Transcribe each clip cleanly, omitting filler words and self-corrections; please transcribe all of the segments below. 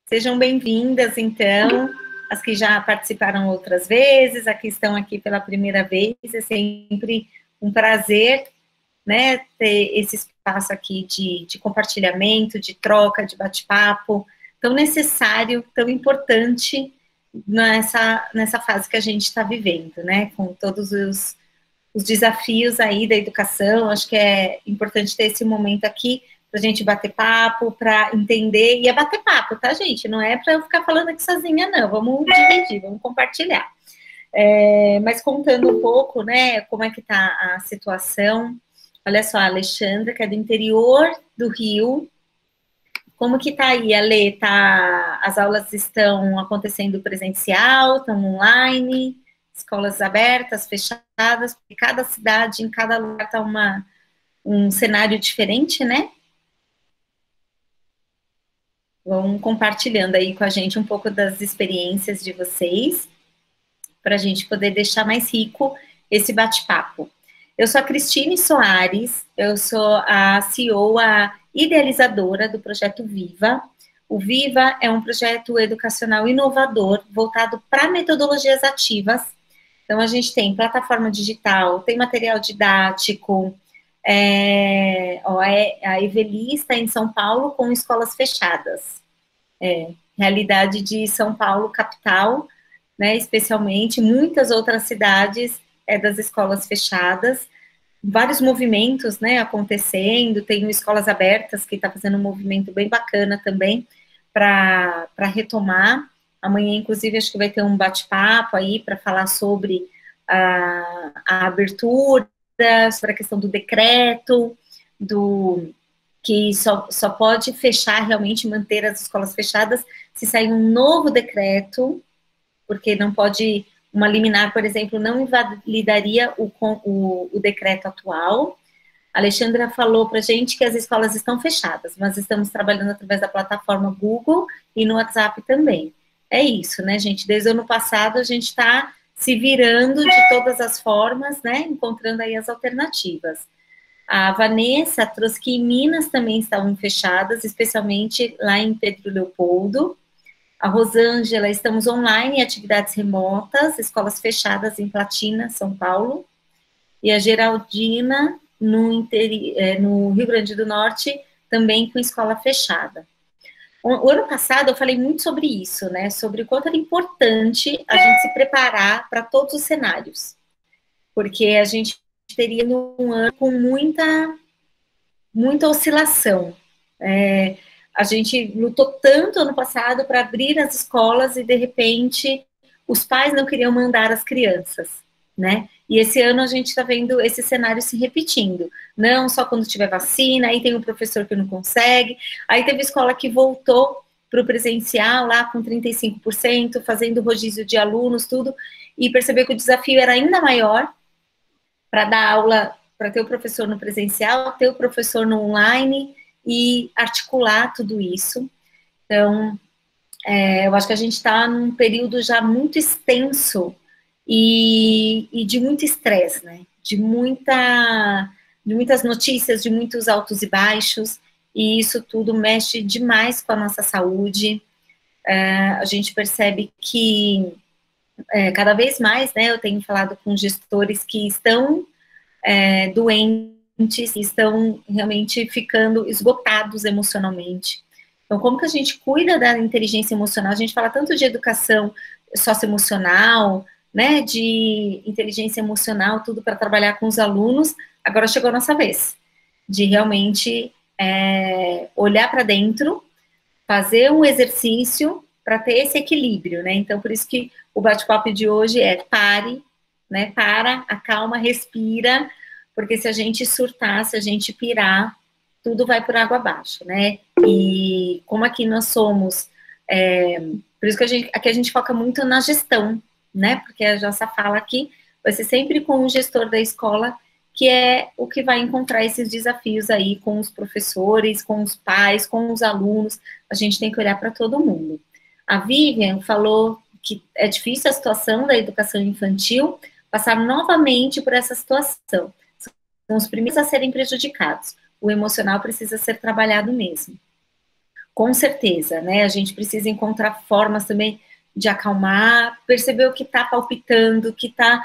Sejam bem-vindas, então, as que já participaram outras vezes, as que estão aqui pela primeira vez. É sempre um prazer, né, ter esse espaço aqui de compartilhamento, de troca, de bate-papo, tão necessário, tão importante nessa fase que a gente está vivendo, né, com todos os desafios aí da educação. Acho que é importante ter esse momento aqui para a gente bater papo, para entender, e é bater papo, tá, gente? Não é para eu ficar falando aqui sozinha, não. Vamos dividir, vamos compartilhar. Mas contando um pouco, né, como é que tá a situação. Olha só, a Alexandra, que é do interior do Rio. Como que tá aí, Ale? As aulas estão acontecendo presencial, estão online, escolas abertas, fechadas, porque cada cidade, em cada lugar tá um cenário diferente, né? Vão compartilhando aí com a gente um pouco das experiências de vocês, para a gente poder deixar mais rico esse bate-papo. Eu sou a Cristine Soares, eu sou a CEO, a idealizadora do projeto Viva. O Viva é um projeto educacional inovador, voltado para metodologias ativas. Então, a gente tem plataforma digital, tem material didático, a Eveli está em São Paulo com escolas fechadas. Realidade de São Paulo, capital, né, especialmente, muitas outras cidades das escolas fechadas, vários movimentos, né, acontecendo, tem escolas abertas que está fazendo um movimento bem bacana também para retomar. Amanhã, inclusive, acho que vai ter um bate-papo aí para falar sobre a abertura, sobre a questão do decreto, que só pode fechar, realmente manter as escolas fechadas, se sair um novo decreto, porque não pode, uma liminar, por exemplo, não invalidaria o decreto atual. A Alexandra falou para a gente que as escolas estão fechadas, mas estamos trabalhando através da plataforma Google e no WhatsApp também. É isso, né, gente? Desde o ano passado a gente está se virando de todas as formas, né, encontrando aí as alternativas. A Vanessa trouxe que em Minas também estavam fechadas, especialmente lá em Pedro Leopoldo. A Rosângela, estamos online em atividades remotas, escolas fechadas em Platina, São Paulo. E a Geraldina, no Rio Grande do Norte, também com escola fechada. O ano passado eu falei muito sobre isso, né? Sobre o quanto era importante a gente se preparar para todos os cenários. Porque a gente teria um ano com muita oscilação. A gente lutou tanto ano passado para abrir as escolas e, de repente, os pais não queriam mandar as crianças, né? E esse ano a gente está vendo esse cenário se repetindo. Não só quando tiver vacina, aí tem um professor que não consegue, aí teve escola que voltou para o presencial lá com 35%, fazendo rodízio de alunos, tudo, e percebeu que o desafio era ainda maior para dar aula, para ter o professor no presencial, ter o professor no online e articular tudo isso. Então, eu acho que a gente está num período já muito extenso e de muito estresse, né? De muitas notícias, de muitos altos e baixos, e isso tudo mexe demais com a nossa saúde. A gente percebe que cada vez mais, né, eu tenho falado com gestores que estão doentes, que estão realmente ficando esgotados emocionalmente. Então, como que a gente cuida da inteligência emocional? A gente fala tanto de educação socioemocional, né, de inteligência emocional, tudo para trabalhar com os alunos. Agora chegou a nossa vez de realmente olhar para dentro, fazer um exercício para ter esse equilíbrio, né? Então, por isso que o bate-papo de hoje é pare, né? Para, acalma, respira, porque se a gente surtar, se a gente pirar, tudo vai por água abaixo, né? E como aqui nós somos, por isso que aqui a gente foca muito na gestão, né? Porque a nossa fala aqui vai ser sempre com o gestor da escola, que é o que vai encontrar esses desafios aí com os professores, com os pais, com os alunos. A gente tem que olhar para todo mundo. A Vivian falou que é difícil a situação da educação infantil, passar novamente por essa situação. São os primeiros a serem prejudicados. O emocional precisa ser trabalhado mesmo. Com certeza, né? A gente precisa encontrar formas também de acalmar, perceber o que está palpitando, que está.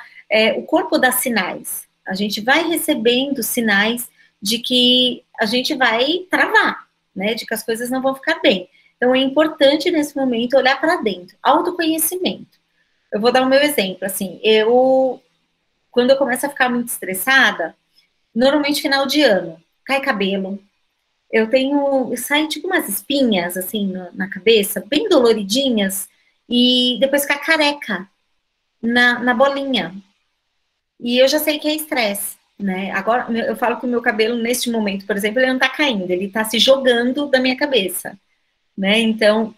O corpo dá sinais. A gente vai recebendo sinais de que a gente vai travar, né? De que as coisas não vão ficar bem. Então é importante nesse momento olhar para dentro. Autoconhecimento. Eu vou dar o meu exemplo, assim, quando eu começo a ficar muito estressada, normalmente final de ano, cai cabelo, saem tipo umas espinhas, assim, na cabeça, bem doloridinhas, e depois fica careca na bolinha. E eu já sei que é estresse, né? Agora, eu falo que o meu cabelo, neste momento, por exemplo, ele não tá caindo, ele tá se jogando da minha cabeça, né? Então,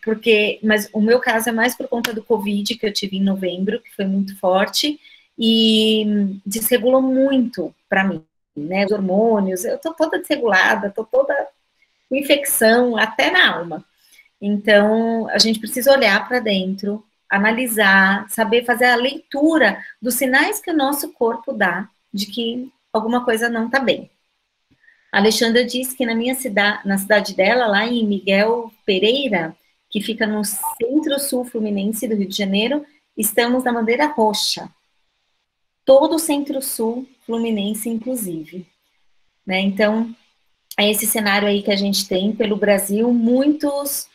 mas o meu caso é mais por conta do Covid que eu tive em novembro, que foi muito forte, e desregulou muito para mim, né? Os hormônios, eu tô toda desregulada, tô toda com infecção até na alma. Então, a gente precisa olhar para dentro, analisar, saber fazer a leitura dos sinais que o nosso corpo dá de que alguma coisa não está bem. A Alexandra disse que na cidade dela, lá em Miguel Pereira, que fica no centro-sul fluminense do Rio de Janeiro, estamos na bandeira roxa. Todo o centro-sul fluminense, inclusive. Né? Então, é esse cenário aí que a gente tem pelo Brasil, muitos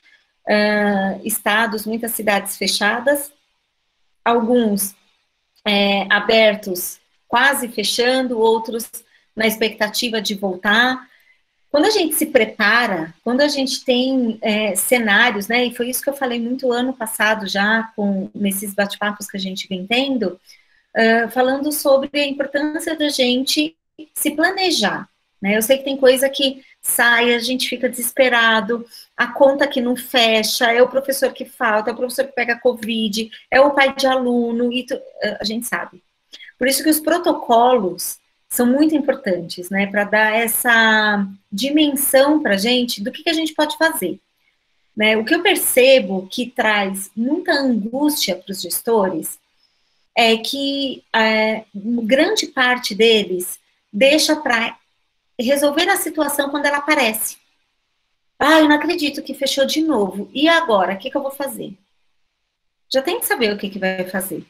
estados, muitas cidades fechadas, alguns abertos, quase fechando, outros na expectativa de voltar. Quando a gente se prepara, quando a gente tem cenários, né, e foi isso que eu falei muito ano passado já, nesses bate-papos que a gente vem tendo, falando sobre a importância da gente se planejar, né? Eu sei que tem coisa que sai, a gente fica desesperado, a conta que não fecha, é o professor que falta, é o professor que pega Covid, é o pai de aluno, a gente sabe. Por isso que os protocolos são muito importantes, né? Para dar essa dimensão para a gente do que a gente pode fazer. Né? O que eu percebo que traz muita angústia para os gestores é que grande parte deles deixa para resolver a situação quando ela aparece. Eu não acredito que fechou de novo. E agora? O que eu vou fazer? Já tem que saber o que vai fazer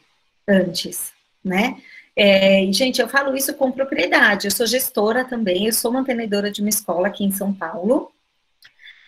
antes, né? Gente, eu falo isso com propriedade. Eu sou gestora também, eu sou mantenedora de uma escola aqui em São Paulo.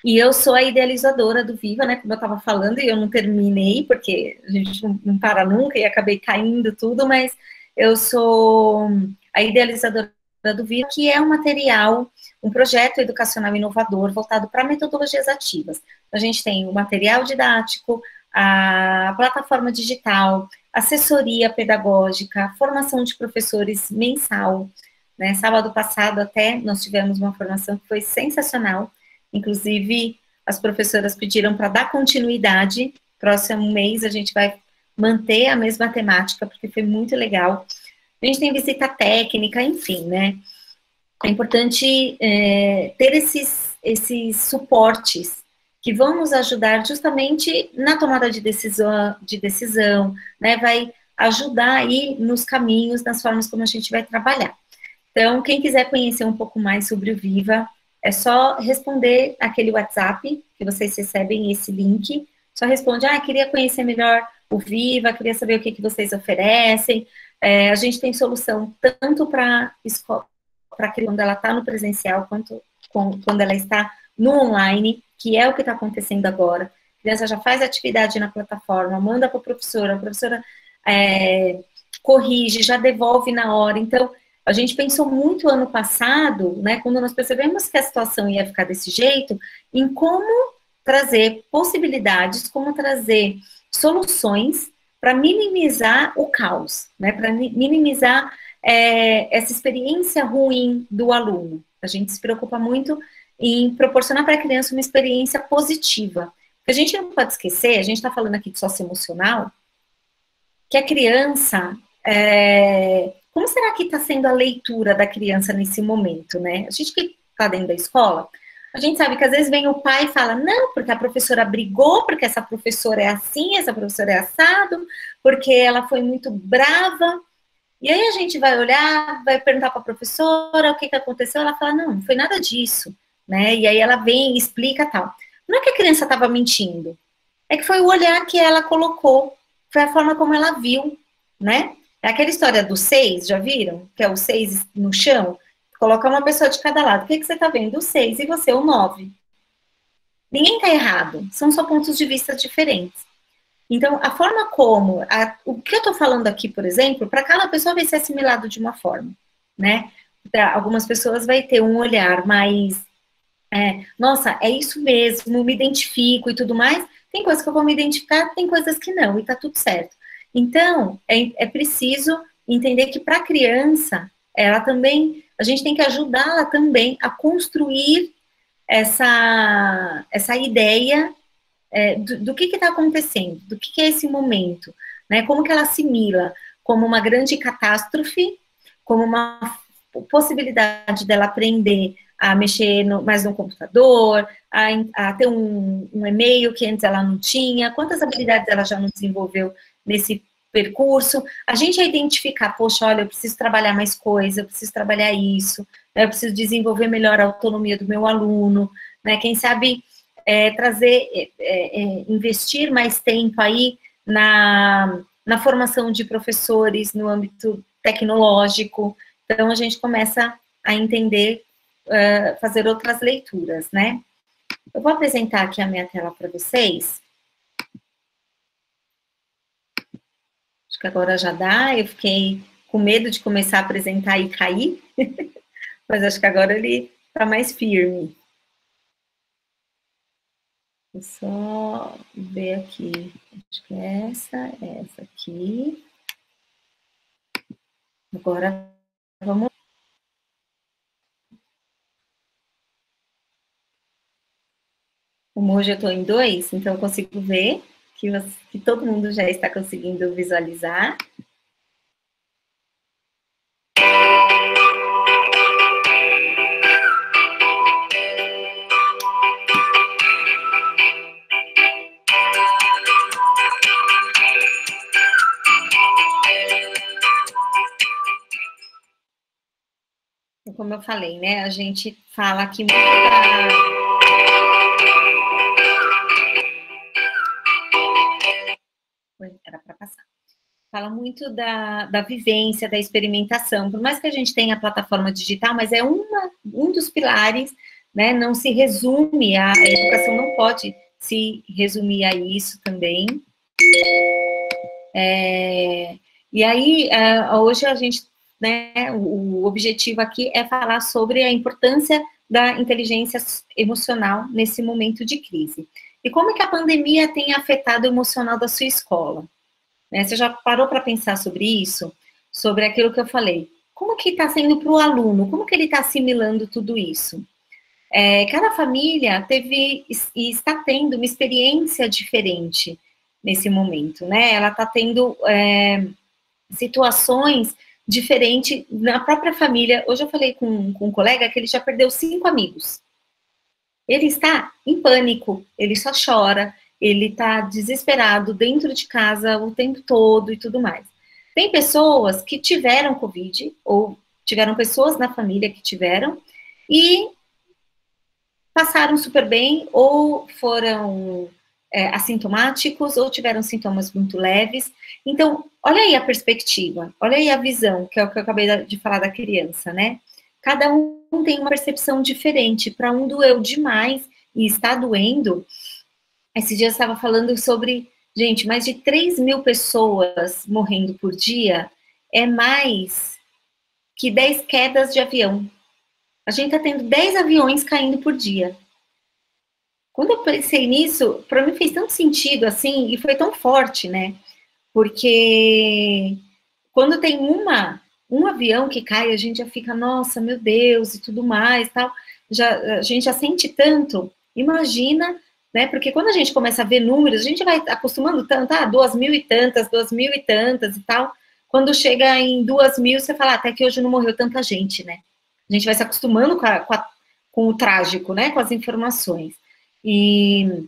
E eu sou a idealizadora do Viva, né? Como eu estava falando, e eu não terminei, porque a gente não para nunca, e acabei caindo tudo, mas eu sou a idealizadora do Viva, que é um material, um projeto educacional inovador voltado para metodologias ativas. A gente tem o material didático, a plataforma digital, assessoria pedagógica, formação de professores mensal. Né? Sábado passado até nós tivemos uma formação que foi sensacional. Inclusive, as professoras pediram para dar continuidade. Próximo mês a gente vai manter a mesma temática, porque foi muito legal. A gente tem visita técnica, enfim, né? É importante ter esses suportes que vão nos ajudar justamente na tomada de decisão, né? Vai ajudar aí nos caminhos, nas formas como a gente vai trabalhar. Então, quem quiser conhecer um pouco mais sobre o Viva, é só responder aquele WhatsApp que vocês recebem, esse link. Só responde, queria conhecer melhor o Viva, queria saber o que vocês oferecem. A gente tem solução tanto para escola, para quando ela está no presencial, quanto quando ela está no online, que é o que está acontecendo agora. A criança já faz atividade na plataforma, manda para a professora corrige, já devolve na hora. Então, a gente pensou muito ano passado, né, quando nós percebemos que a situação ia ficar desse jeito, em como trazer possibilidades, como trazer soluções para minimizar o caos, né, para minimizar essa experiência ruim do aluno. A gente se preocupa muito em proporcionar para a criança uma experiência positiva. Porque a gente não pode esquecer, a gente está falando aqui de socioemocional, que a criança... como será que está sendo a leitura da criança nesse momento, né? A gente que está dentro da escola, a gente sabe que às vezes vem o pai e fala, não, porque a professora brigou, porque essa professora é assim, essa professora é assado, porque ela foi muito brava. E aí a gente vai olhar, vai perguntar para a professora o que aconteceu, ela fala, não foi nada disso, né? E aí ela vem e explica tal. Não é que a criança estava mentindo, é que foi o olhar que ela colocou, foi a forma como ela viu, né? É aquela história do 6, já viram? Que é o 6 no chão, coloca uma pessoa de cada lado. O que, que você está vendo? O 6 e você o 9. Ninguém está errado, são só pontos de vista diferentes. Então, a forma como, o que eu estou falando aqui, por exemplo, para cada pessoa vai ser assimilado de uma forma, né? Para algumas pessoas vai ter um olhar mais, nossa, é isso mesmo, me identifico e tudo mais. Tem coisas que eu vou me identificar, tem coisas que não, e tá tudo certo. Então, é preciso entender que para a criança, ela também, a gente tem que ajudá-la também a construir essa ideia do que está acontecendo, do que é esse momento, né? Como que ela assimila como uma grande catástrofe, como uma possibilidade dela aprender a mexer mais no computador, a ter um e-mail que antes ela não tinha, quantas habilidades ela já não desenvolveu nesse percurso, a gente a identificar, poxa, olha, eu preciso trabalhar mais coisa, eu preciso trabalhar isso, né, eu preciso desenvolver melhor a autonomia do meu aluno, né, quem sabe investir mais tempo aí na formação de professores no âmbito tecnológico. Então, a gente começa a entender, fazer outras leituras, né? Eu vou apresentar aqui a minha tela para vocês. Acho que agora já dá. Eu fiquei com medo de começar a apresentar e cair, mas acho que agora ele está mais firme. Vou só ver aqui. Acho que é essa aqui. Agora, vamos. Como hoje eu estou em 2, então eu consigo ver que todo mundo já está conseguindo visualizar. Como eu falei, né? A gente fala aqui muito Era para passar. Fala muito da vivência, da experimentação. Por mais que a gente tenha a plataforma digital, mas é um dos pilares, né? Não se resume, a educação não pode se resumir a isso também. E aí, hoje a gente, né, o objetivo aqui é falar sobre a importância da inteligência emocional nesse momento de crise. E como é que a pandemia tem afetado o emocional da sua escola? Né, você já parou para pensar sobre isso? Sobre aquilo que eu falei? Como que está sendo para o aluno? Como que ele está assimilando tudo isso? Cada família teve e está tendo uma experiência diferente nesse momento, né? Ela está tendo situações diferentes na própria família. Hoje eu falei com um colega que ele já perdeu 5 amigos. Ele está em pânico, ele só chora, ele está desesperado dentro de casa o tempo todo e tudo mais. Tem pessoas que tiveram Covid, ou tiveram pessoas na família que tiveram, e passaram super bem, ou foram assintomáticos, ou tiveram sintomas muito leves. Então, olha aí a perspectiva, olha aí a visão, que é o que eu acabei de falar da criança, né? Cada um tem uma percepção diferente. Para um doeu demais e está doendo. Esse dia eu estava falando sobre, gente, mais de 3.000 pessoas morrendo por dia é mais que 10 quedas de avião. A gente está tendo 10 aviões caindo por dia. Quando eu pensei nisso, para mim fez tanto sentido, assim, e foi tão forte, né? Porque quando tem um avião que cai, a gente já fica, nossa, meu Deus, e tudo mais, tal. A gente já sente tanto. Imagina, né? Porque quando a gente começa a ver números, a gente vai acostumando tanto, 2.000 e tantas, 2.000 e tantas e tal. Quando chega em 2.000, você fala, até que hoje não morreu tanta gente, né? A gente vai se acostumando com o trágico, né? Com as informações. E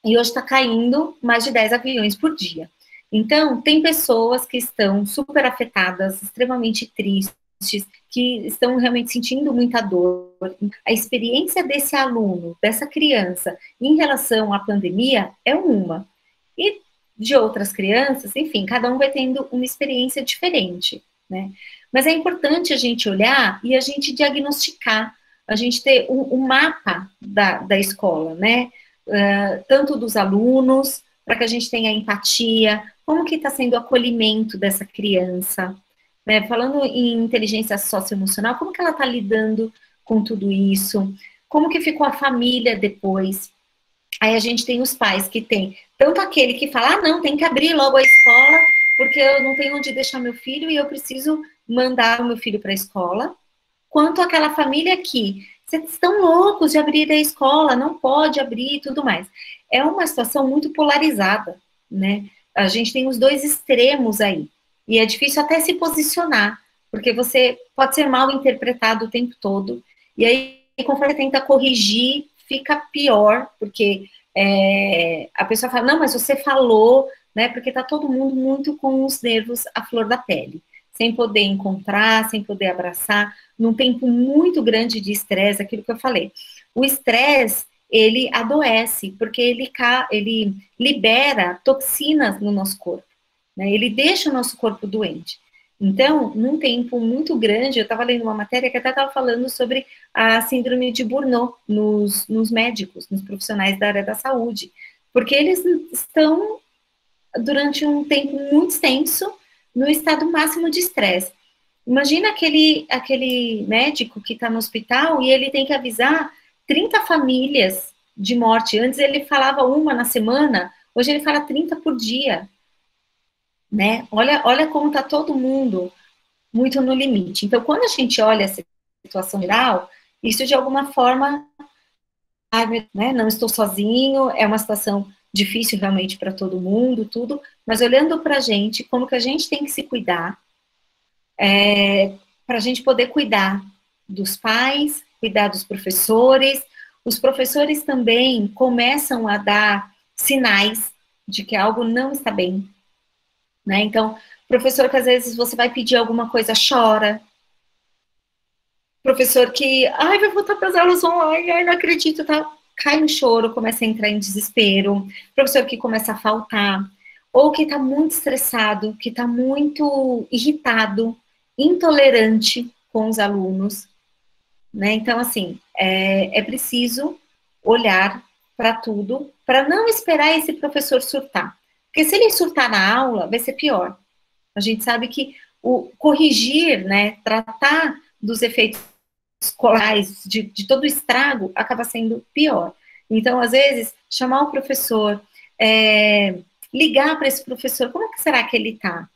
hoje está caindo mais de 10 aviões por dia. Então, tem pessoas que estão super afetadas, extremamente tristes, que estão realmente sentindo muita dor. A experiência desse aluno, dessa criança, em relação à pandemia, é uma. E de outras crianças, enfim, cada um vai tendo uma experiência diferente, né? Mas é importante a gente olhar e a gente diagnosticar, a gente ter um mapa da escola, né? Tanto dos alunos, para que a gente tenha empatia, como que está sendo o acolhimento dessa criança, né? Falando em inteligência socioemocional, como que ela está lidando com tudo isso? Como que ficou a família depois? Aí a gente tem os pais que tem tanto aquele que fala, ah, não, tem que abrir logo a escola, porque eu não tenho onde deixar meu filho e eu preciso mandar o meu filho para a escola, quanto aquela família que, vocês estão loucos de abrir a escola, não pode abrir e tudo mais. É uma situação muito polarizada, né? A gente tem os dois extremos aí. E é difícil até se posicionar, porque você pode ser mal interpretado o tempo todo. E aí, conforme você tenta corrigir, fica pior, porque a pessoa fala, não, mas você falou, né? Porque tá todo mundo muito com os nervos à flor da pele, sem poder encontrar, sem poder abraçar, num tempo muito grande de estresse, aquilo que eu falei. O estresse, ele adoece, porque ele libera toxinas no nosso corpo, né? Ele deixa o nosso corpo doente. Então, num tempo muito grande, eu estava lendo uma matéria que até estava falando sobre a síndrome de Burnout nos médicos, nos profissionais da área da saúde, porque eles estão, durante um tempo muito extenso, no estado máximo de estresse. Imagina aquele médico que está no hospital e ele tem que avisar 30 famílias de morte. Antes ele falava uma na semana, hoje ele fala 30 por dia. Né? Olha como está todo mundo muito no limite. Então, quando a gente olha a situação geral, isso de alguma forma, né, não estou sozinho, é uma situação difícil realmente para todo mundo, tudo, mas olhando para a gente, como que a gente tem que se cuidar, para a gente poder cuidar dos pais, cuidar dos professores. Os professores também começam a dar sinais de que algo não está bem, né? Então, professor que às vezes você vai pedir alguma coisa, chora. Professor que, ai, vai voltar para as aulas online, ai, não acredito, tá? Cai no choro, começa a entrar em desespero. Professor que começa a faltar. Ou que está muito estressado, que está muito irritado, intolerante com os alunos, né? Então, assim, é preciso olhar para tudo, para não esperar esse professor surtar. Porque se ele surtar na aula, vai ser pior. A gente sabe que o corrigir, né, tratar dos efeitos colaterais, de todo o estrago, acaba sendo pior. Então, às vezes, chamar o professor, ligar para esse professor, como é que será que ele está?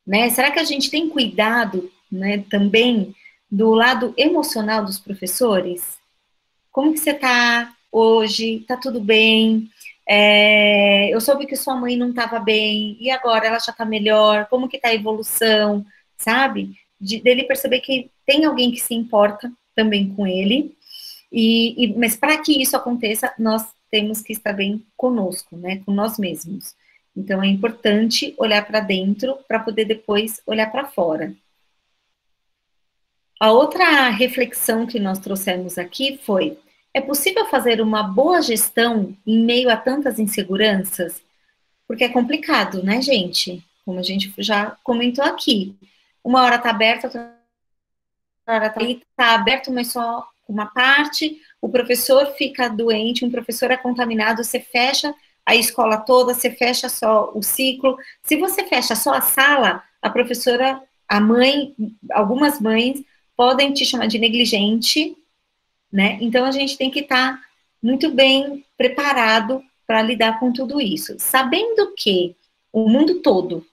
Né? Será que a gente tem cuidado, né, também do lado emocional dos professores? Como que você está hoje? Está tudo bem? Eu soube que sua mãe não estava bem, e agora ela já está melhor? Como que está a evolução, sabe? Dele perceber que tem alguém que se importa também com ele, mas para que isso aconteça, nós temos que estar bem conosco, né, com nós mesmos. Então, é importante olhar para dentro para poder depois olhar para fora. A outra reflexão que nós trouxemos aqui foi: é possível fazer uma boa gestão em meio a tantas inseguranças? Porque é complicado, né, gente? Como a gente já comentou aqui. Uma hora está aberta, outra hora está aberto, mas só uma parte. O professor fica doente, um professor é contaminado, você fecha a escola toda, você fecha só o ciclo. Se você fecha só a sala, a professora, a mãe, algumas mães podem te chamar de negligente, né? Então, a gente tem que estar muito bem preparado para lidar com tudo isso. Sabendo que o mundo todo,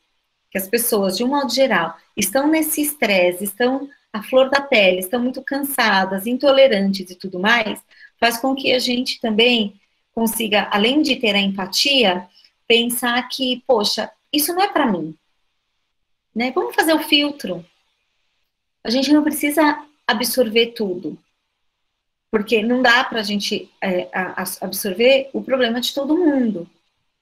que as pessoas, de um modo geral, estão nesse estresse, estão à flor da pele, estão muito cansadas, intolerantes e tudo mais, faz com que a gente também consiga, além de ter a empatia, pensar que, poxa, isso não é para mim, né? Vamos fazer o filtro. A gente não precisa absorver tudo, porque não dá para a gente absorver o problema de todo mundo,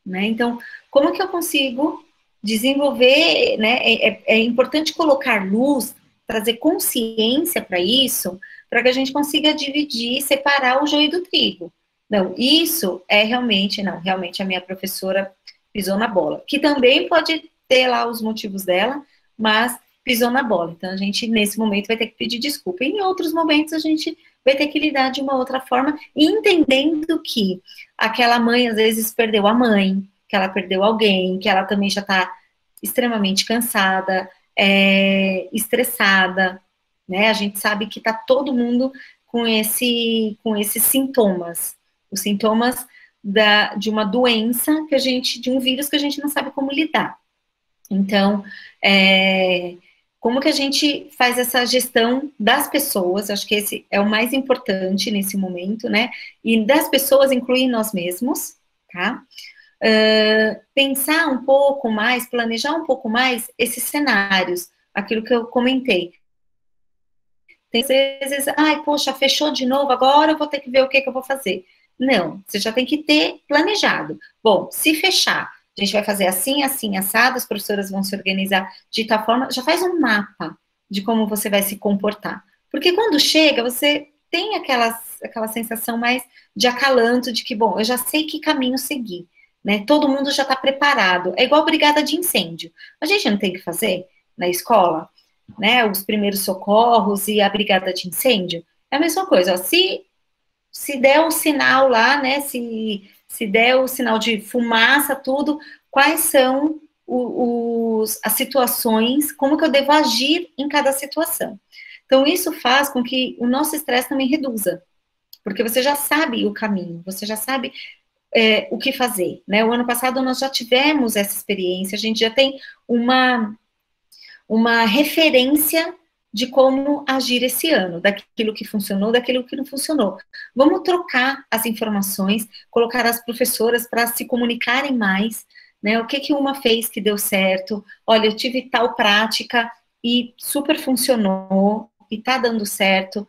né? Então, como que eu consigo desenvolver, né? É importante colocar luz trazer consciência para isso, para que a gente consiga dividir, separar o joio do trigo. Não, isso é realmente, não, realmente a minha professora pisou na bola, que também pode ter lá os motivos dela, mas pisou na bola. Então, a gente, nesse momento, vai ter que pedir desculpa. E em outros momentos, a gente vai ter que lidar de uma outra forma, entendendo que aquela mãe, às vezes, perdeu a mãe, que ela perdeu alguém, que ela também já está extremamente cansada, estressada, né? A gente sabe que está todo mundo com esses sintomas, os sintomas de uma doença de um vírus que a gente não sabe como lidar. Então, como que a gente faz essa gestão das pessoas? Acho que esse é o mais importante nesse momento, né? E das pessoas, incluir nós mesmos, tá? Pensar um pouco mais, planejar um pouco mais esses cenários, aquilo que eu comentei. Tem vezes, ai, poxa, fechou de novo, agora eu vou ter que ver o que eu vou fazer. Não, você já tem que ter planejado. Bom, se fechar, a gente vai fazer assim, assim, assado, as professoras vão se organizar de tal forma, já faz um mapa de como você vai se comportar. Porque quando chega, você tem aquela sensação mais de acalanto, de que, bom, eu já sei que caminho seguir, né? Todo mundo já está preparado. É igual brigada de incêndio. A gente não tem que fazer na escola, né? Os primeiros socorros e a brigada de incêndio. É a mesma coisa, ó, se der o sinal lá, né? Se der o sinal de fumaça, tudo, quais são as situações, como que eu devo agir em cada situação. Então, isso faz com que o nosso estresse também reduza, porque você já sabe o caminho, você já sabe o que fazer, né? O ano passado nós já tivemos essa experiência, a gente já tem uma referência de como agir esse ano, daquilo que funcionou, daquilo que não funcionou. Vamos trocar as informações, colocar as professoras para se comunicarem mais, né? O que uma fez que deu certo? Olha, eu tive tal prática e super funcionou e tá dando certo.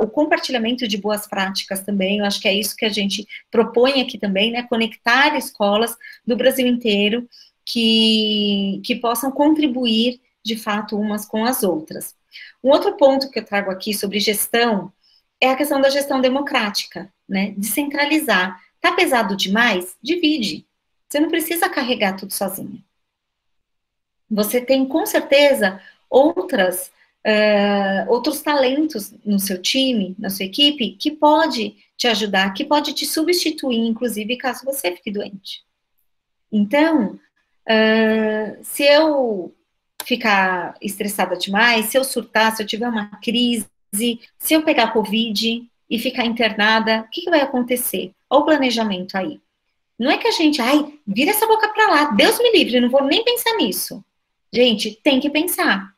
O compartilhamento de boas práticas também, eu acho que é isso que a gente propõe aqui também, né? Conectar escolas do Brasil inteiro que possam contribuir de fato, umas com as outras. Um outro ponto que eu trago aqui sobre gestão é a questão da gestão democrática, né? Descentralizar. Tá pesado demais? Divide. Você não precisa carregar tudo sozinho. Você tem, com certeza, outros talentos no seu time, na sua equipe, que pode te ajudar, que pode te substituir, inclusive, caso você fique doente. Então, se eu ficar estressada demais, se eu surtar, se eu tiver uma crise, se eu pegar Covid e ficar internada, o que vai acontecer? Olha o planejamento aí. Não é que a gente, vira essa boca pra lá, Deus me livre, eu não vou nem pensar nisso. Gente, tem que pensar.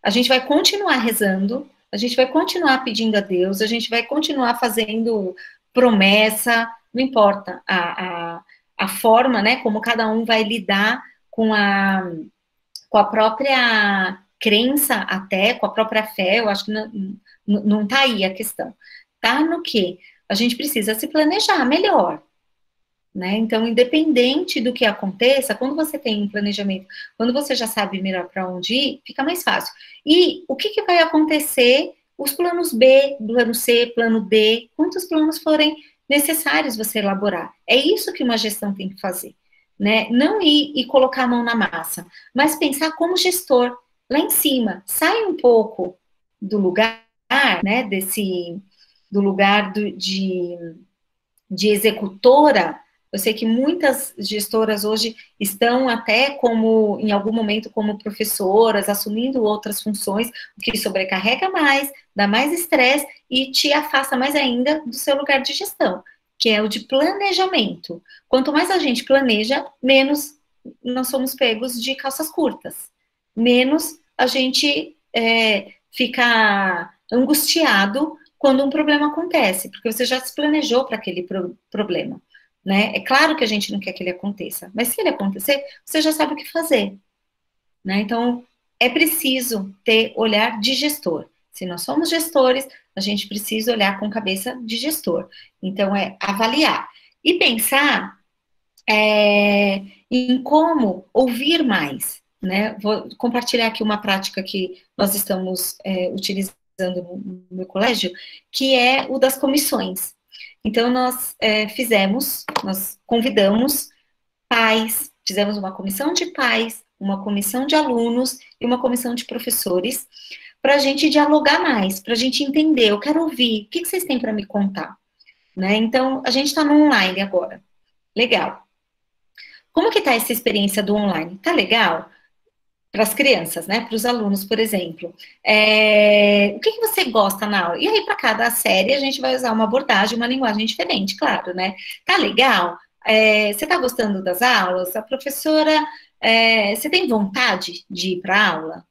A gente vai continuar rezando, a gente vai continuar pedindo a Deus, a gente vai continuar fazendo promessa, não importa a forma, né, como cada um vai lidar com a própria crença até, com a própria fé, eu acho que não tá aí a questão. Tá no que? A gente precisa se planejar melhor, né? Então, independente do que aconteça, quando você tem um planejamento, quando você já sabe melhor para onde ir, fica mais fácil. E o que vai acontecer? Os planos B, plano C, plano D, quantos planos forem necessários você elaborar. É isso que uma gestão tem que fazer. Né? Não ir e colocar a mão na massa, mas pensar como gestor lá em cima. Sai um pouco do lugar, né? Do lugar de executora. Eu sei que muitas gestoras hoje estão até como, em algum momento, como professoras, assumindo outras funções, o que sobrecarrega mais, dá mais estresse e te afasta mais ainda do seu lugar de gestão, que é o de planejamento. Quanto mais a gente planeja, menos nós somos pegos de calças curtas. Menos a gente fica angustiado quando um problema acontece, porque você já se planejou para aquele problema. Né? É claro que a gente não quer que ele aconteça, mas se ele acontecer, você já sabe o que fazer. Né? Então, é preciso ter olhar de gestor. Se nós somos gestores, a gente precisa olhar com cabeça de gestor. Então, é avaliar. E pensar em como ouvir mais. né? Vou compartilhar aqui uma prática que nós estamos utilizando no meu colégio, que é o das comissões. Então, nós nós convidamos pais, fizemos uma comissão de pais, uma comissão de alunos e uma comissão de professores, para a gente dialogar mais, para a gente entender, eu quero ouvir, o que vocês têm para me contar? Né? Então, a gente está no online agora. Legal. Como que está essa experiência do online? Tá legal? Para as crianças, né? Para os alunos, por exemplo. O que você gosta na aula? E aí, para cada série, a gente vai usar uma abordagem, uma linguagem diferente, claro, né? Tá legal? Você está gostando das aulas? A professora, você tem vontade de ir para a aula?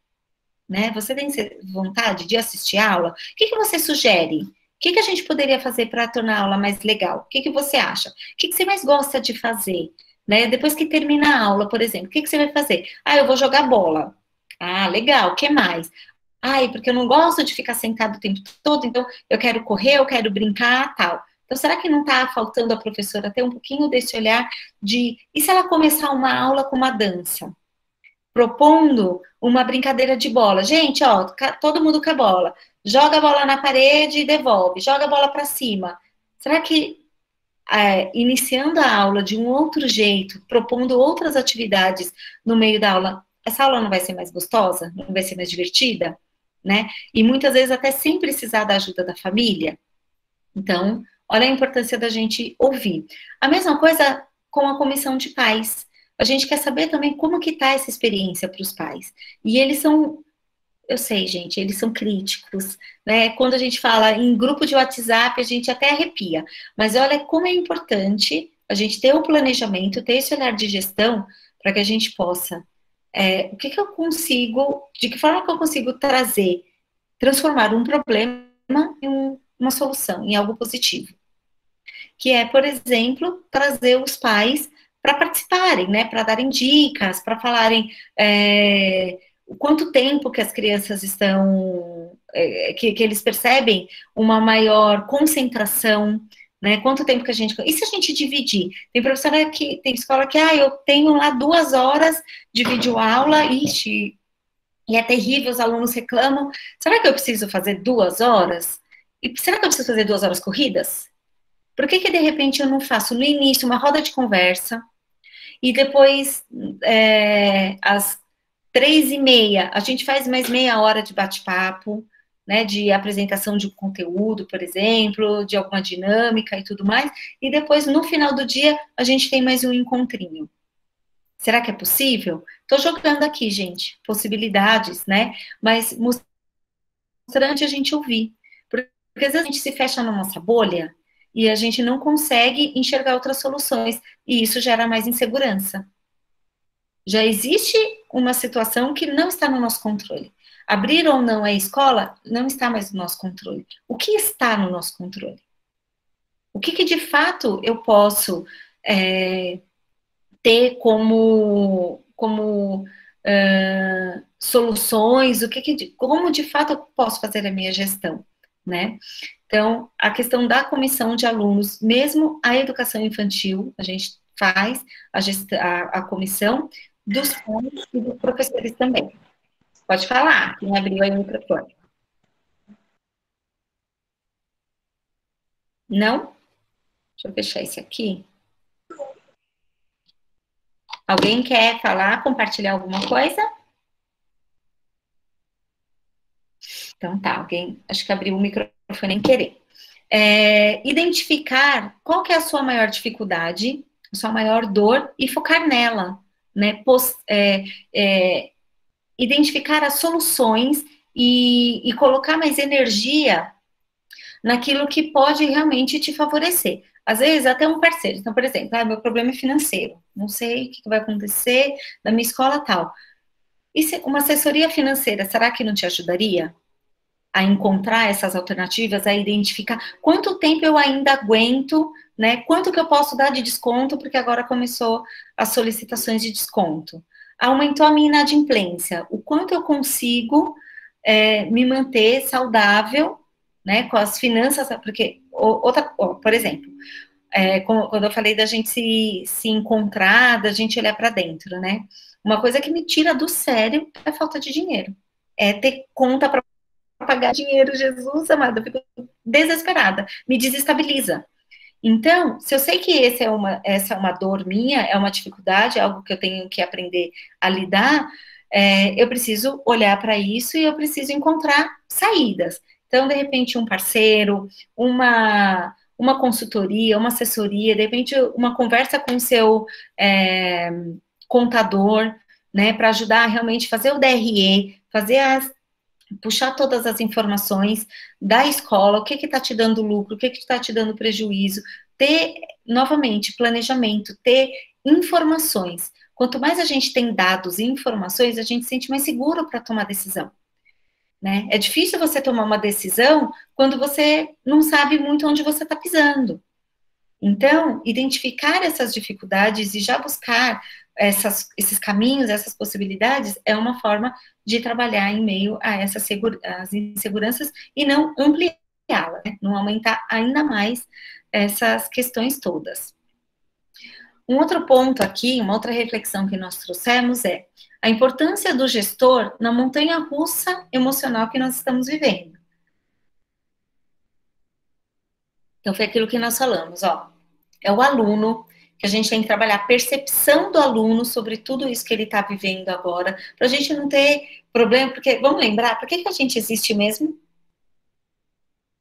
Né? Você tem vontade de assistir a aula? O que você sugere? O que a gente poderia fazer para tornar a aula mais legal? O que você acha? O que você mais gosta de fazer? Né? Depois que termina a aula, por exemplo, o que você vai fazer? Ah, eu vou jogar bola. Ah, legal. O que mais? Ah, porque eu não gosto de ficar sentado o tempo todo, então eu quero correr, eu quero brincar, tal. Então, será que não está faltando a professora ter um pouquinho desse olhar de... E se ela começar uma aula com uma dança? Propondo uma brincadeira de bola. Gente, ó, todo mundo com a bola. Joga a bola na parede e devolve. Joga a bola para cima. Será que iniciando a aula de um outro jeito, propondo outras atividades no meio da aula, essa aula não vai ser mais gostosa? Não vai ser mais divertida? Né? E muitas vezes até sem precisar da ajuda da família. Então, olha a importância da gente ouvir. A mesma coisa com a comissão de pais. A gente quer saber também como que tá essa experiência para os pais. E eles são, eu sei, gente, eles são críticos, né? Quando a gente fala em grupo de WhatsApp, a gente até arrepia. Mas olha como é importante a gente ter o planejamento, ter esse olhar de gestão, para que a gente possa, o que eu consigo, de que forma que eu consigo transformar um problema em uma solução, em algo positivo. Que é, por exemplo, trazer os pais para participarem, né, para darem dicas, para falarem o quanto tempo que as crianças estão, que eles percebem uma maior concentração, né, quanto tempo que a gente... E se a gente dividir? Tem professora que, tem escola que, eu tenho lá 2 horas de videoaula, ixi, e é terrível, os alunos reclamam, será que eu preciso fazer 2 horas? E será que eu preciso fazer 2 horas corridas? Por que de repente eu não faço no início uma roda de conversa e depois às 3h30 a gente faz mais meia hora de bate-papo, né, de apresentação de um conteúdo, por exemplo, de alguma dinâmica e tudo mais, e depois no final do dia a gente tem mais um encontrinho. Será que é possível? Estou jogando aqui, gente, possibilidades, né? Mas mostrando a gente ouvir. Porque às vezes a gente se fecha na nossa bolha e a gente não consegue enxergar outras soluções, e isso gera mais insegurança. Já existe uma situação que não está no nosso controle. Abrir ou não a escola não está mais no nosso controle. O que está no nosso controle? O que de fato eu posso ter como soluções, como de fato eu posso fazer a minha gestão, né? Então, a questão da comissão de alunos, mesmo a educação infantil, a gente faz a comissão dos pais e dos professores também. Pode falar, quem abriu aí o microfone. Não? Deixa eu fechar isso aqui. Alguém quer falar, compartilhar alguma coisa? Então tá, alguém acho que abriu o microfone sem querer. Identificar qual que é a sua maior dificuldade, a sua maior dor e focar nela, né? Identificar as soluções e colocar mais energia naquilo que pode realmente te favorecer. Às vezes, até um parceiro. Então, por exemplo, meu problema é financeiro. Não sei o que vai acontecer na minha escola tal. E uma assessoria financeira, será que não te ajudaria a encontrar essas alternativas, a identificar quanto tempo eu ainda aguento, né? Quanto que eu posso dar de desconto, porque agora começou as solicitações de desconto. Aumentou a minha inadimplência. O quanto eu consigo me manter saudável, né? Com as finanças, porque por exemplo, quando eu falei da gente se encontrar, da gente olhar para dentro, né? Uma coisa que me tira do sério é a falta de dinheiro. É ter conta para pagar dinheiro, Jesus amado, eu fico desesperada, me desestabiliza. Então, se eu sei que essa é uma dor minha, é uma dificuldade, é algo que eu tenho que aprender a lidar, eu preciso olhar para isso e eu preciso encontrar saídas. Então, de repente, um parceiro, uma consultoria, uma assessoria, de repente, uma conversa com o seu contador, né, para ajudar a realmente fazer o DRE, puxar todas as informações da escola, o que está te dando lucro, o que está te dando prejuízo, ter, novamente, planejamento, ter informações. Quanto mais a gente tem dados e informações, a gente se sente mais seguro para tomar decisão. Né? É difícil você tomar uma decisão quando você não sabe muito onde você está pisando. Então, identificar essas dificuldades e já buscar esses caminhos, essas possibilidades, é uma forma de trabalhar em meio a essas as inseguranças e não ampliá-la, né? Não aumentar ainda mais essas questões todas. Um outro ponto aqui, uma outra reflexão que nós trouxemos é a importância do gestor na montanha-russa emocional que nós estamos vivendo. Então, foi aquilo que nós falamos, ó. É o aluno, que a gente tem que trabalhar a percepção do aluno sobre tudo isso que ele está vivendo agora, para a gente não ter problema, porque, vamos lembrar, por que a gente existe mesmo?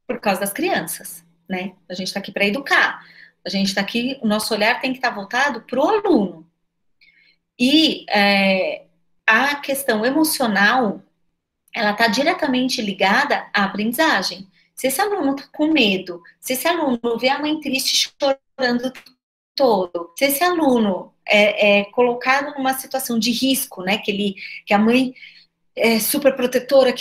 Por causa das crianças, né? A gente está aqui para educar, a gente está aqui, o nosso olhar tem que estar voltado para o aluno. E a questão emocional, ela está diretamente ligada à aprendizagem. Se esse aluno está com medo, se esse aluno vê a mãe triste chorando todo, se esse aluno é colocado numa situação de risco, né, que a mãe é super protetora,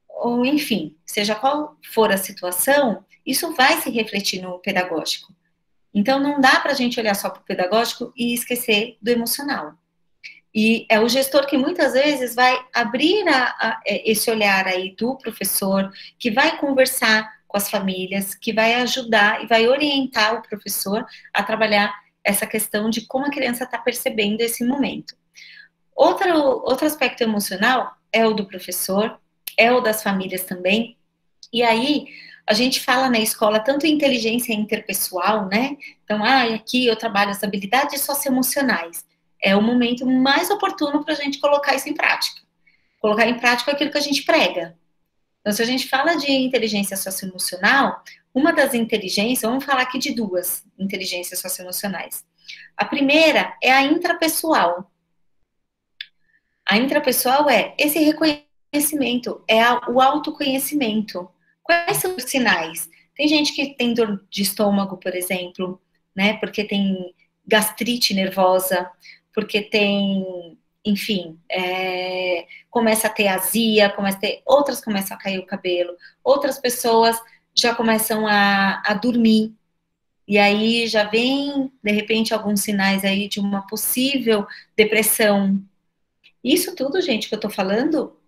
ou enfim, seja qual for a situação, isso vai se refletir no pedagógico. Então, não dá para a gente olhar só para o pedagógico e esquecer do emocional. E é o gestor que muitas vezes vai abrir esse olhar aí do professor, que vai conversar com as famílias, que vai ajudar e vai orientar o professor a trabalhar essa questão de como a criança está percebendo esse momento. Outro aspecto emocional é o do professor, é o das famílias também. E aí, a gente fala na escola tanto inteligência interpessoal, né? Então, aqui eu trabalho as habilidades socioemocionais. É o momento mais oportuno para a gente colocar isso em prática. Colocar em prática aquilo que a gente prega. Então, se a gente fala de inteligência socioemocional, uma das inteligências, vamos falar aqui de duas inteligências socioemocionais. A primeira é a intrapessoal. A intrapessoal é esse reconhecimento, o autoconhecimento. Quais são os sinais? Tem gente que tem dor de estômago, por exemplo, né? Porque tem gastrite nervosa, porque tem, enfim, começa a ter azia, outras começam a cair o cabelo, outras pessoas já começam a dormir, e aí já vem, de repente, alguns sinais aí de uma possível depressão. Isso tudo, gente, que eu tô falando,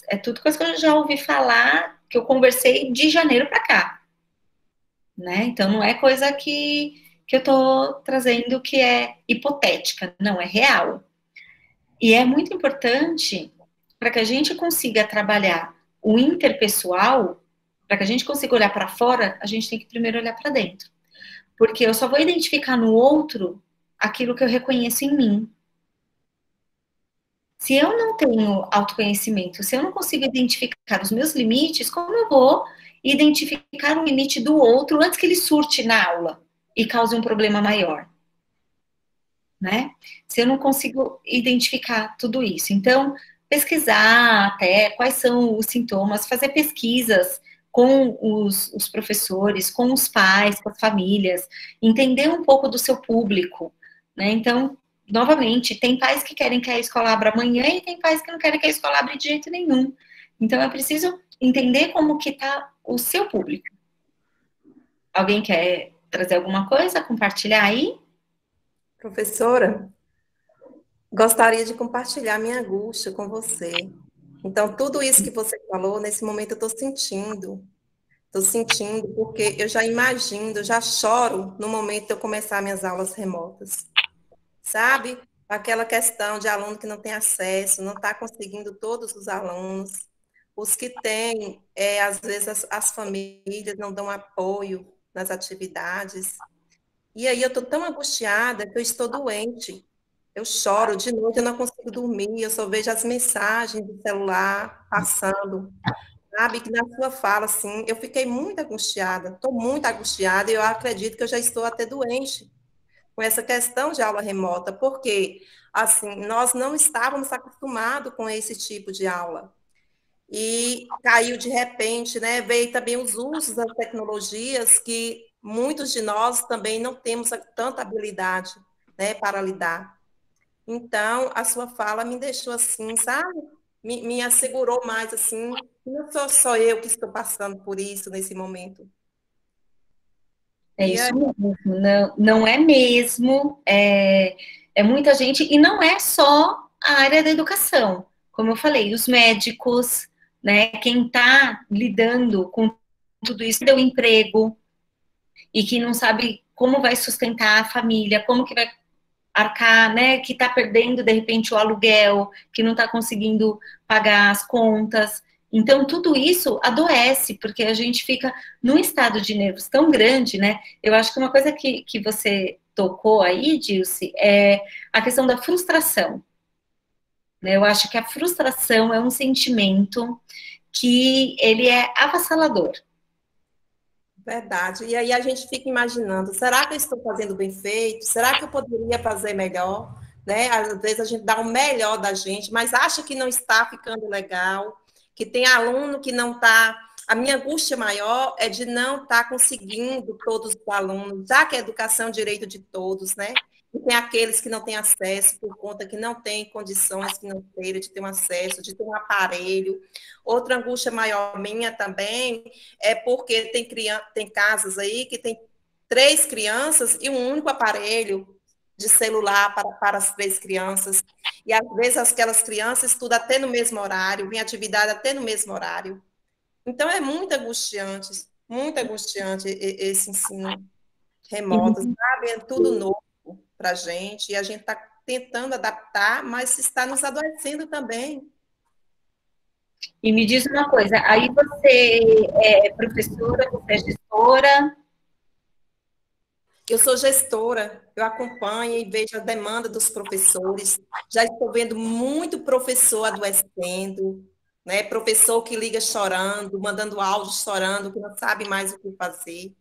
é tudo coisa que eu já ouvi falar, que eu conversei de janeiro para cá, né? Então, não é coisa que eu tô trazendo que é hipotética, não, é real. E é muito importante para que a gente consiga trabalhar o interpessoal, para que a gente consiga olhar para fora, a gente tem que primeiro olhar para dentro. Porque eu só vou identificar no outro aquilo que eu reconheço em mim. Se eu não tenho autoconhecimento, se eu não consigo identificar os meus limites, como eu vou identificar o limite do outro antes que ele surte na aula e cause um problema maior? Né? Se eu não consigo identificar tudo isso. Então, pesquisar até quais são os sintomas, fazer pesquisas com os professores, com os pais, com as famílias, entender um pouco do seu público, né? Então, novamente, tem pais que querem que a escola abra amanhã e tem pais que não querem que a escola abra de jeito nenhum. Então, é preciso entender como que está o seu público. Alguém quer trazer alguma coisa, compartilhar aí? Professora, gostaria de compartilhar minha angústia com você. Então, tudo isso que você falou, nesse momento eu estou sentindo. Estou sentindo, porque eu já imagino, eu já choro no momento de eu começar minhas aulas remotas. Sabe? aquela questão de aluno que não tem acesso, não está conseguindo todos os alunos, os que têm, às vezes as famílias não dão apoio nas atividades, e aí eu estou tão angustiada que eu estou doente, eu choro, de noite eu não consigo dormir, eu só vejo as mensagens do celular passando, sabe, que na sua fala, assim, eu fiquei muito angustiada, estou muito angustiada, e eu acredito que eu já estou até doente, com essa questão de aula remota, porque, assim, nós não estávamos acostumados com esse tipo de aula. E caiu de repente, né? Veio também os usos das tecnologias que muitos de nós também não temos tanta habilidade, né, para lidar. Então, a sua fala me deixou assim, sabe? Me assegurou mais, assim, não sou só eu que estou passando por isso nesse momento. É E isso mesmo, não, não é mesmo, é muita gente, e não é só a área da educação, como eu falei, os médicos, né, quem está lidando com tudo isso, deu emprego, e que não sabe como vai sustentar a família, como que vai arcar, né, que está perdendo, de repente, o aluguel, que não está conseguindo pagar as contas. Então, tudo isso adoece, porque a gente fica num estado de nervos tão grande, né? Eu acho que uma coisa que você tocou aí, Dilce, é a questão da frustração, né? Eu acho que a frustração é um sentimento que ele é avassalador. verdade. E aí a gente fica imaginando, será que eu estou fazendo bem feito? Será que eu poderia fazer melhor? Né? Às vezes a gente dá o melhor da gente, mas acha que não está ficando legal, que tem aluno que não está. A minha angústia maior é de não estar conseguindo todos os alunos, já que a educação é um direito de todos, né? E tem aqueles que não têm acesso por conta que não têm condições financeiras de ter um acesso, de ter um aparelho. Outra angústia maior minha também é porque tem casas aí que tem 3 crianças e um único aparelho de celular para as 3 crianças. E às vezes aquelas crianças estudam até no mesmo horário, vêm atividade até no mesmo horário. Então é muito angustiante esse ensino remoto, sabe? É tudo novo para a gente e a gente está tentando adaptar, mas está nos adoecendo também. E me diz uma coisa, aí você é professora, você é gestora. Eu sou gestora, eu acompanho e vejo a demanda dos professores. Já estou vendo muito professor adoecendo, né? Professor que liga chorando, mandando áudio chorando, que não sabe mais o que fazer,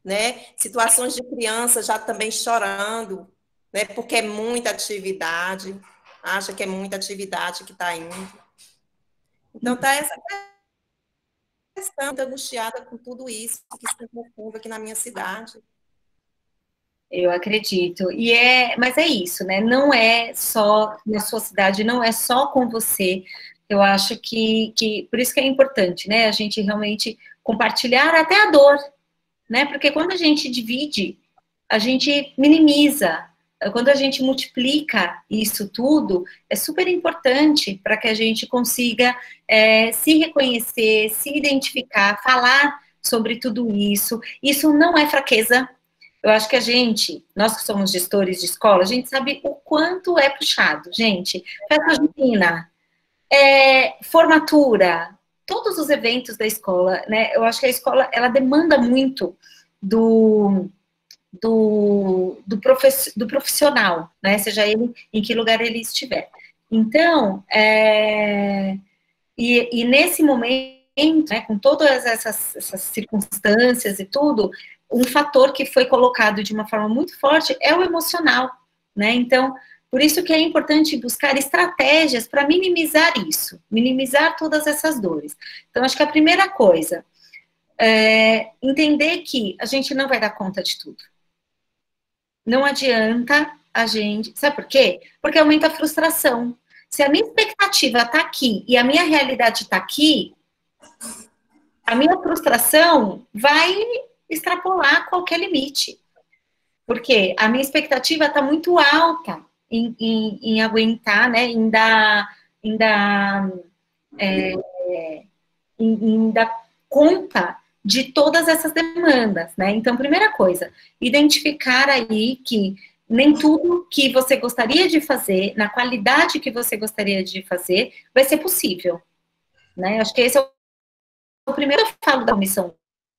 né? Situações de criança já também chorando, né? Porque é muita atividade, acha que é muita atividade que está indo. Então tá essa questão, angustiada com tudo isso que está acontecendo aqui na minha cidade. Eu acredito. Mas é isso, né? Não é só na sua cidade, não é só com você. Eu acho que por isso que é importante, né? A gente realmente compartilhar até a dor, né? Porque quando a gente divide, a gente minimiza. Quando a gente multiplica isso tudo, é super importante para que a gente consiga se reconhecer, se identificar, falar sobre tudo isso. Isso não é fraqueza. Eu acho que a gente, nós que somos gestores de escola, a gente sabe o quanto é puxado, gente. Festa junina, formatura, todos os eventos da escola, né? Eu acho que a escola, ela demanda muito do, do profissional, né? Seja ele em que lugar ele estiver. Então, e nesse momento, né, com todas essas circunstâncias e tudo, um fator que foi colocado de uma forma muito forte é o emocional, né? Então, por isso que é importante buscar estratégias para minimizar isso, minimizar todas essas dores. Então, acho que a primeira coisa é entender que a gente não vai dar conta de tudo. Não adianta a gente. Sabe por quê? Porque aumenta a frustração. Se a minha expectativa está aqui e a minha realidade está aqui, a minha frustração vai extrapolar qualquer limite. Porque a minha expectativa está muito alta em aguentar, né? Em dar conta de todas essas demandas, né? Então, primeira coisa, identificar aí que nem tudo que você gostaria de fazer, na qualidade que você gostaria de fazer, vai ser possível, né? Acho que esse é o primeiro que eu falo da omissão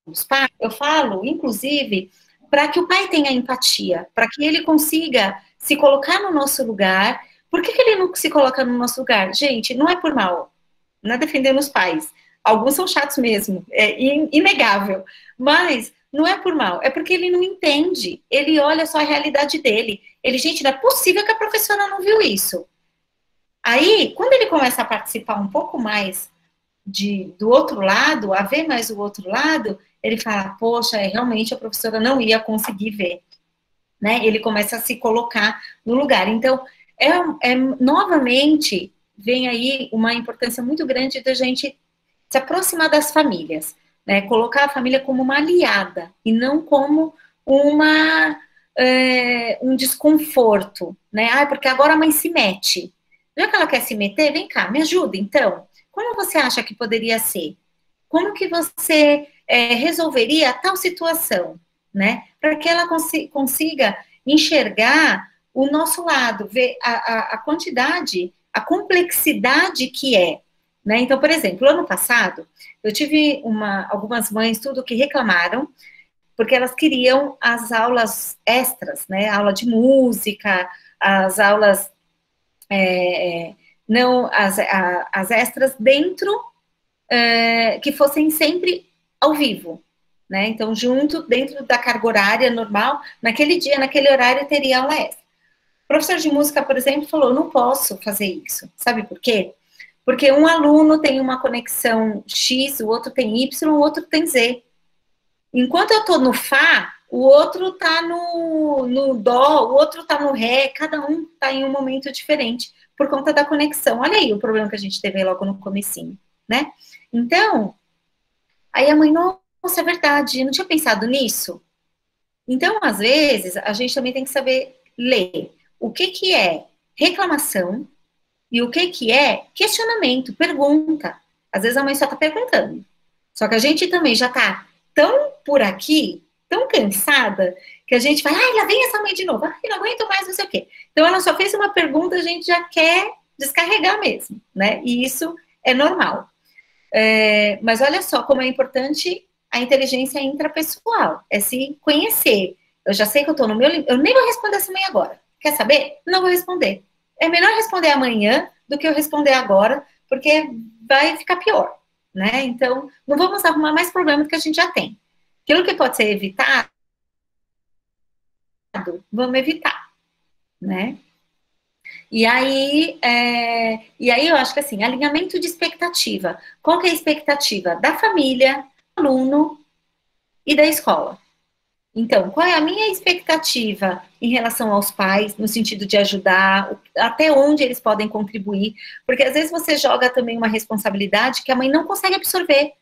dos pais. Eu falo, inclusive, para que o pai tenha empatia, para que ele consiga se colocar no nosso lugar. Por que ele não se coloca no nosso lugar? Gente, não é por mal, não é defendendo os pais. Alguns são chatos mesmo, é inegável. Mas não é por mal, é porque ele não entende. Ele olha só a realidade dele. Ele, gente, não é possível que a professora não viu isso. Aí, quando ele começa a participar um pouco mais do outro lado, a ver mais o outro lado, ele fala, poxa, realmente a professora não ia conseguir ver. Né? Ele começa a se colocar no lugar. Então, novamente, vem aí uma importância muito grande da gente se aproximar das famílias, né? Colocar a família como uma aliada e não como um desconforto, né? Ah, porque agora a mãe se mete. Já que ela quer se meter, vem cá, me ajuda, então. Como você acha que poderia ser? Como que você resolveria tal situação, né? Para que ela consiga enxergar o nosso lado, ver a quantidade, a complexidade que é, né? Então, por exemplo, ano passado, eu tive algumas mães tudo que reclamaram, porque elas queriam as aulas extras, né? Aula de música, as aulas não as extras dentro que fossem sempre ao vivo, né? Então, junto, dentro da carga horária normal, naquele dia, naquele horário, teria aula extra. O professor de música, por exemplo, falou, não posso fazer isso. Sabe por quê? Porque um aluno tem uma conexão X, o outro tem Y, o outro tem Z. Enquanto eu estou no Fá, o outro está no Dó, o outro está no Ré, cada um está em um momento diferente, por conta da conexão. Olha aí o problema que a gente teve logo no comecinho, né? Então, aí a mãe, nossa, é verdade, eu não tinha pensado nisso. Então, às vezes, a gente também tem que saber ler o que é reclamação e o que é questionamento, pergunta. Às vezes a mãe só está perguntando. Só que a gente também já está tão por aqui, tão cansada, que a gente vai, ai, lá vem essa mãe de novo, ai, não aguento mais, não sei o quê. Então, ela só fez uma pergunta, a gente já quer descarregar mesmo, né? E isso é normal. Mas olha só como é importante a inteligência intrapessoal, é se conhecer. Eu já sei que eu estou no meu limite, eu nem vou responder essa mãe agora. Quer saber? Não vou responder. É melhor responder amanhã do que eu responder agora, porque vai ficar pior, né? Então, não vamos arrumar mais problemas que a gente já tem. Aquilo que pode ser evitado, vamos evitar, né? E aí eu acho que assim, alinhamento de expectativa. Qual que é a expectativa da família, do aluno e da escola? Então, qual é a minha expectativa em relação aos pais, no sentido de ajudar, até onde eles podem contribuir? Porque às vezes você joga também uma responsabilidade que a mãe não consegue absorver.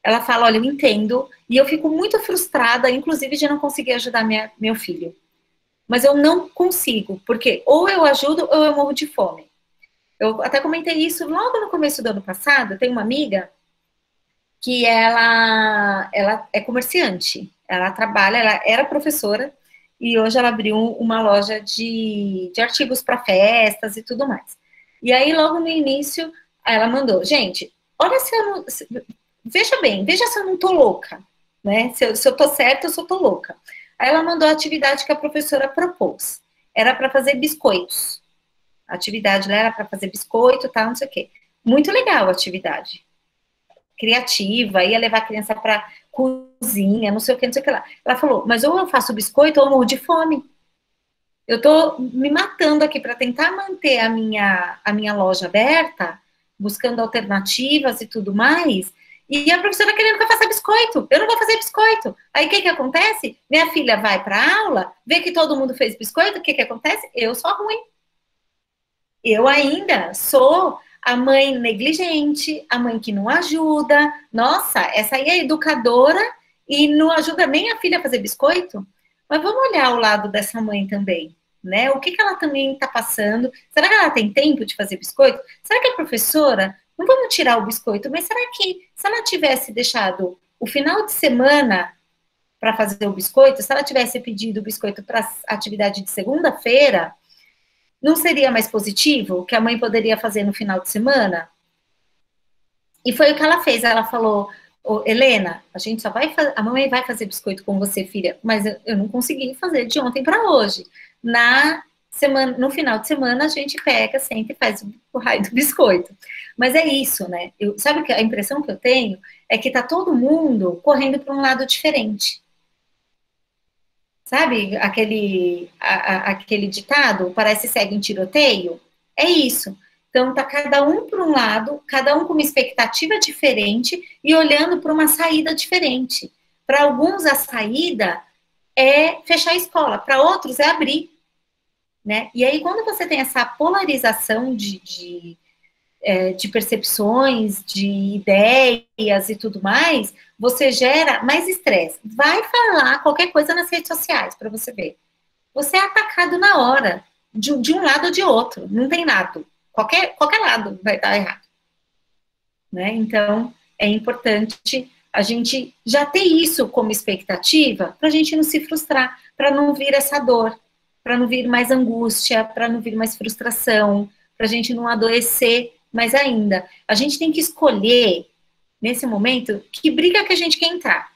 Ela fala, olha, eu entendo, e eu fico muito frustrada, inclusive, de não conseguir ajudar meu filho. Mas eu não consigo, porque ou eu ajudo ou eu morro de fome. Eu até comentei isso logo no começo do ano passado. Tem uma amiga que ela é comerciante. Ela trabalha, ela era professora e hoje ela abriu uma loja de artigos para festas e tudo mais. E aí, logo no início, ela mandou, gente, olha se eu não... Veja bem, veja se eu não tô louca, né? Se eu tô certa, se eu tô louca. Aí ela mandou a atividade que a professora propôs. Era para fazer biscoitos. A atividade lá era para fazer biscoito, tal, não sei o quê. Muito legal a atividade. Criativa, ia levar a criança para cozinha, não sei o que, não sei o que lá. Ela falou, mas ou eu faço biscoito ou eu morro de fome. Eu tô me matando aqui para tentar manter a minha loja aberta, buscando alternativas e tudo mais, e a professora querendo que eu faça biscoito. Eu não vou fazer biscoito. Aí o que acontece? Minha filha vai para a aula, vê que todo mundo fez biscoito, o que acontece? Eu sou ruim. Eu ainda sou a mãe negligente, a mãe que não ajuda. Nossa, essa aí é educadora e não ajuda nem a filha a fazer biscoito? Mas vamos olhar o lado dessa mãe também, né? O que ela também está passando? Será que ela tem tempo de fazer biscoito? Será que a professora... Não vamos tirar o biscoito, mas será que se ela tivesse deixado o final de semana para fazer o biscoito, se ela tivesse pedido o biscoito para a atividade de segunda-feira, não seria mais positivo que a mãe poderia fazer no final de semana? E foi o que ela fez. Ela falou: "Ô, Helena, a gente só vai fazer, a mamãe vai fazer biscoito com você, filha, mas eu não consegui fazer de ontem para hoje. Na semana, no final de semana, a gente pega, sempre faz o raio do biscoito." Mas é isso, né? Sabe que a impressão que eu tenho é que tá todo mundo correndo para um lado diferente. Sabe aquele ditado, parece cego em tiroteio? É isso. Então, tá cada um para um lado, cada um com uma expectativa diferente e olhando para uma saída diferente. Para alguns, a saída é fechar a escola, para outros é abrir, né? E aí, quando você tem essa polarização de percepções, de ideias e tudo mais, você gera mais estresse. Vai falar qualquer coisa nas redes sociais para você ver. Você é atacado na hora, de um lado ou de outro, não tem nada. Qualquer lado vai estar errado. Né? Então, é importante a gente já ter isso como expectativa para a gente não se frustrar, para não vir essa dor, para não vir mais angústia, para não vir mais frustração, para a gente não adoecer mais ainda. A gente tem que escolher, nesse momento, que briga que a gente quer entrar.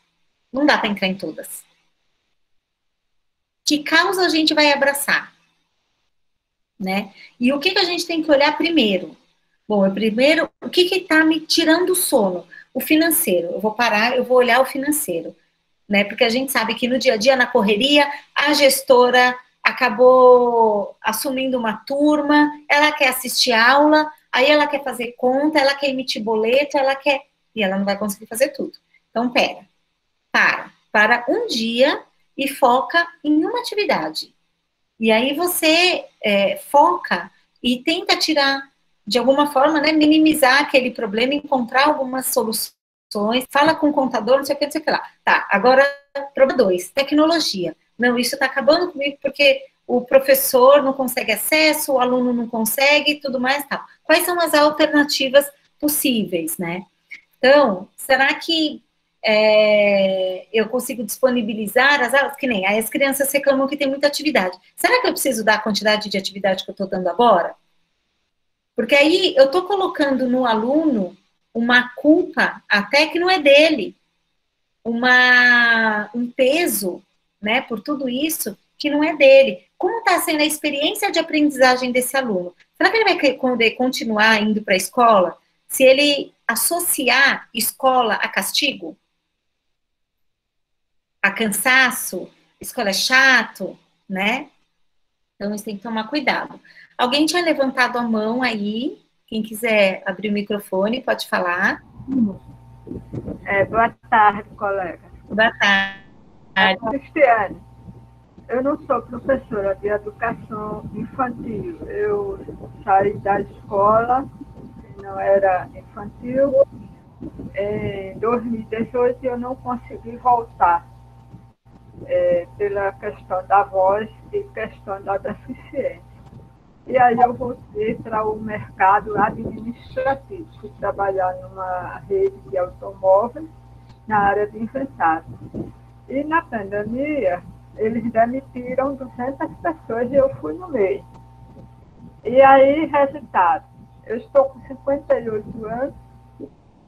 Não dá para entrar em todas. Que causa a gente vai abraçar? Né? E o que a gente tem que olhar primeiro? Bom, primeiro, o que está me tirando o sono? O financeiro. Eu vou parar, eu vou olhar o financeiro. Né? Porque a gente sabe que no dia a dia, na correria, a gestora acabou assumindo uma turma, ela quer assistir aula, aí ela quer fazer conta, ela quer emitir boleto, e ela não vai conseguir fazer tudo. Então, para um dia e foca em uma atividade. E aí você foca e tenta tirar, de alguma forma, né, minimizar aquele problema, encontrar algumas soluções, fala com o contador, não sei o que, não sei o que lá. Tá, agora, problema 2, tecnologia. Não, isso está acabando comigo porque o professor não consegue acesso, o aluno não consegue e tudo mais, tal. Quais são as alternativas possíveis, né? Então, será que eu consigo disponibilizar as aulas? Que nem aí as crianças reclamam que tem muita atividade. Será que eu preciso dar a quantidade de atividade que eu estou dando agora? Porque aí eu estou colocando no aluno uma culpa até que não é dele, um peso, né, por tudo isso que não é dele. Como está sendo a experiência de aprendizagem desse aluno? Será que ele vai poder continuar indo para a escola se ele associar escola a castigo? A cansaço? Escola é chato, né? Então, isso tem que tomar cuidado. Alguém tinha levantado a mão aí? Quem quiser abrir o microfone, pode falar. Boa tarde, colega. Boa tarde. Cristiane, eu não sou professora de educação infantil. Eu saí da escola, que não era infantil, em 2018 eu não consegui voltar, pela questão da voz e questão da deficiência. E aí eu voltei para o mercado administrativo, fui trabalhar numa rede de automóveis na área de inventário. E na pandemia, eles demitiram 200 pessoas e eu fui no meio. E aí, resultado, eu estou com 58 anos,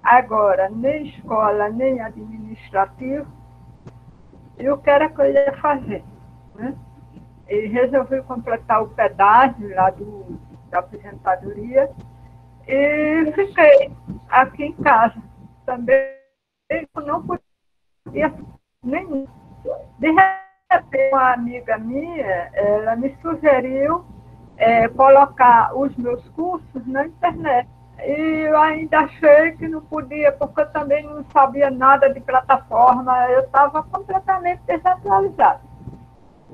agora nem escola, nem administrativo, e o que era que eu ia fazer, né? E resolvi completar o pedágio lá da aposentadoria e fiquei aqui em casa. Também não podia nenhum. De repente, uma amiga minha, ela me sugeriu colocar os meus cursos na internet. E eu ainda achei que não podia, porque eu também não sabia nada de plataforma, eu estava completamente desatualizada.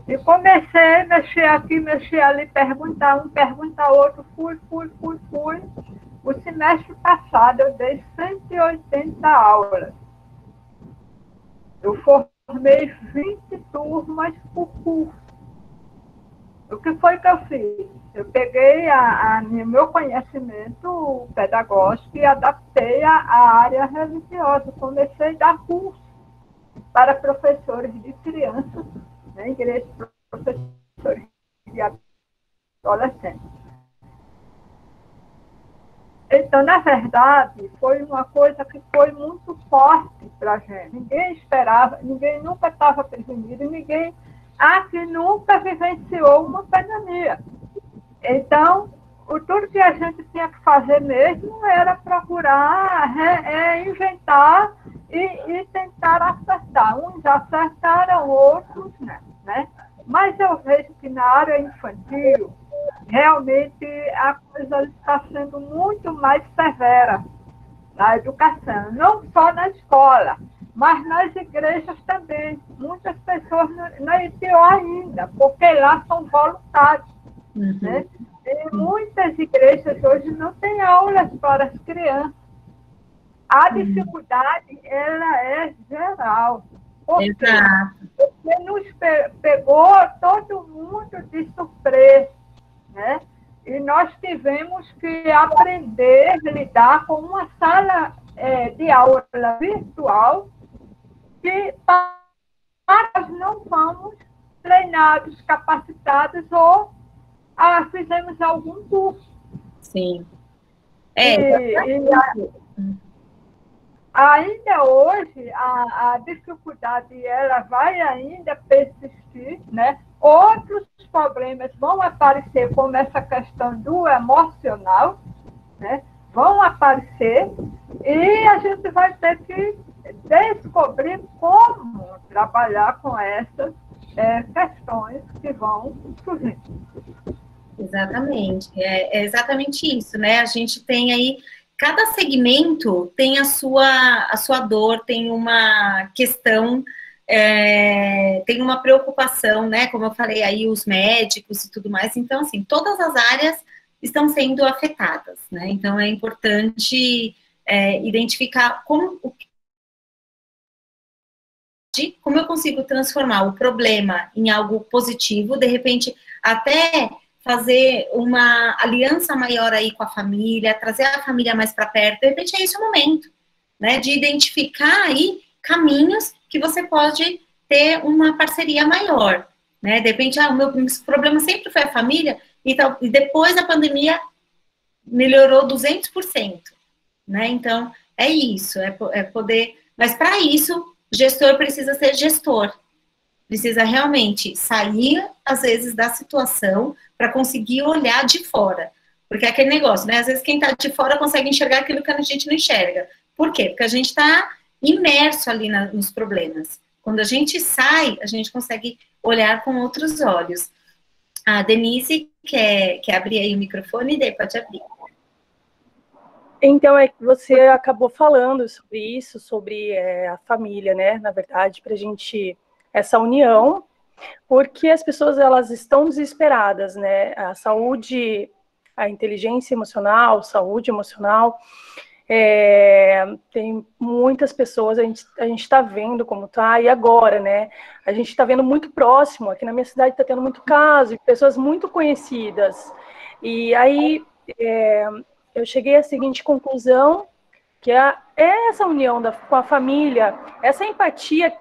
E comecei a mexer aqui, mexer ali, perguntar um, perguntar outro, fui. O semestre passado eu dei 180 aulas. Eu formei 20 turmas por curso. O que foi que eu fiz? Eu peguei meu conhecimento pedagógico e adaptei à área religiosa. Comecei a dar curso. para professores de crianças, né, igreja para professores de adolescentes. Então, na verdade, foi uma coisa que foi muito forte para a gente. Ninguém esperava, ninguém nunca estava prevenido, ninguém aqui nunca vivenciou uma pandemia. Então, tudo que a gente tinha que fazer mesmo era procurar inventar e tentar acertar. Uns acertaram, outros não, né? Mas eu vejo que na área infantil, realmente a coisa está sendo muito mais severa na educação, não só na escola, mas nas igrejas também. Muitas pessoas não é pior ainda, porque lá são voluntários. Né? E muitas igrejas hoje não têm aulas para as crianças. A dificuldade, ela é geral. Porque nos pegou todo mundo de surpresa, né? E nós tivemos que aprender a lidar com uma sala de aula virtual que nós não fomos treinados, capacitados ou fizemos algum curso. Sim. Ainda hoje, a dificuldade ela vai ainda persistir, né? Outros problemas vão aparecer, como essa questão do emocional, né? Vão aparecer e a gente vai ter que descobrir como trabalhar com essas questões que vão surgir. Exatamente, é exatamente isso, né? A gente tem aí, cada segmento tem a sua dor, tem uma questão, tem uma preocupação, né? Como eu falei aí, os médicos e tudo mais. Então, assim, todas as áreas estão sendo afetadas, né? Então, é importante identificar como eu consigo transformar o problema em algo positivo, de repente, até fazer uma aliança maior aí com a família, trazer a família mais para perto, de repente é esse o momento, né, de identificar aí caminhos que você pode ter uma parceria maior, né, de repente, o meu problema sempre foi a família, e depois da pandemia melhorou 200%, né, então é isso, é poder, mas para isso, o gestor precisa ser gestor, precisa realmente sair, às vezes, da situação para conseguir olhar de fora. Porque é aquele negócio, né? Às vezes quem está de fora consegue enxergar aquilo que a gente não enxerga. Por quê? Porque a gente está imerso ali nos problemas. Quando a gente sai, a gente consegue olhar com outros olhos. A Denise quer abrir aí o microfone, daí pode abrir. Então, você acabou falando sobre isso, sobre a família, né? Na verdade, para a gente... essa união, porque as pessoas elas estão desesperadas, né? A saúde, a inteligência emocional, saúde emocional, tem muitas pessoas, a gente está vendo como tá, e agora, né? A gente está vendo muito próximo, aqui na minha cidade está tendo muito caso, de pessoas muito conhecidas. E aí eu cheguei à seguinte conclusão, que é essa união com a família, essa empatia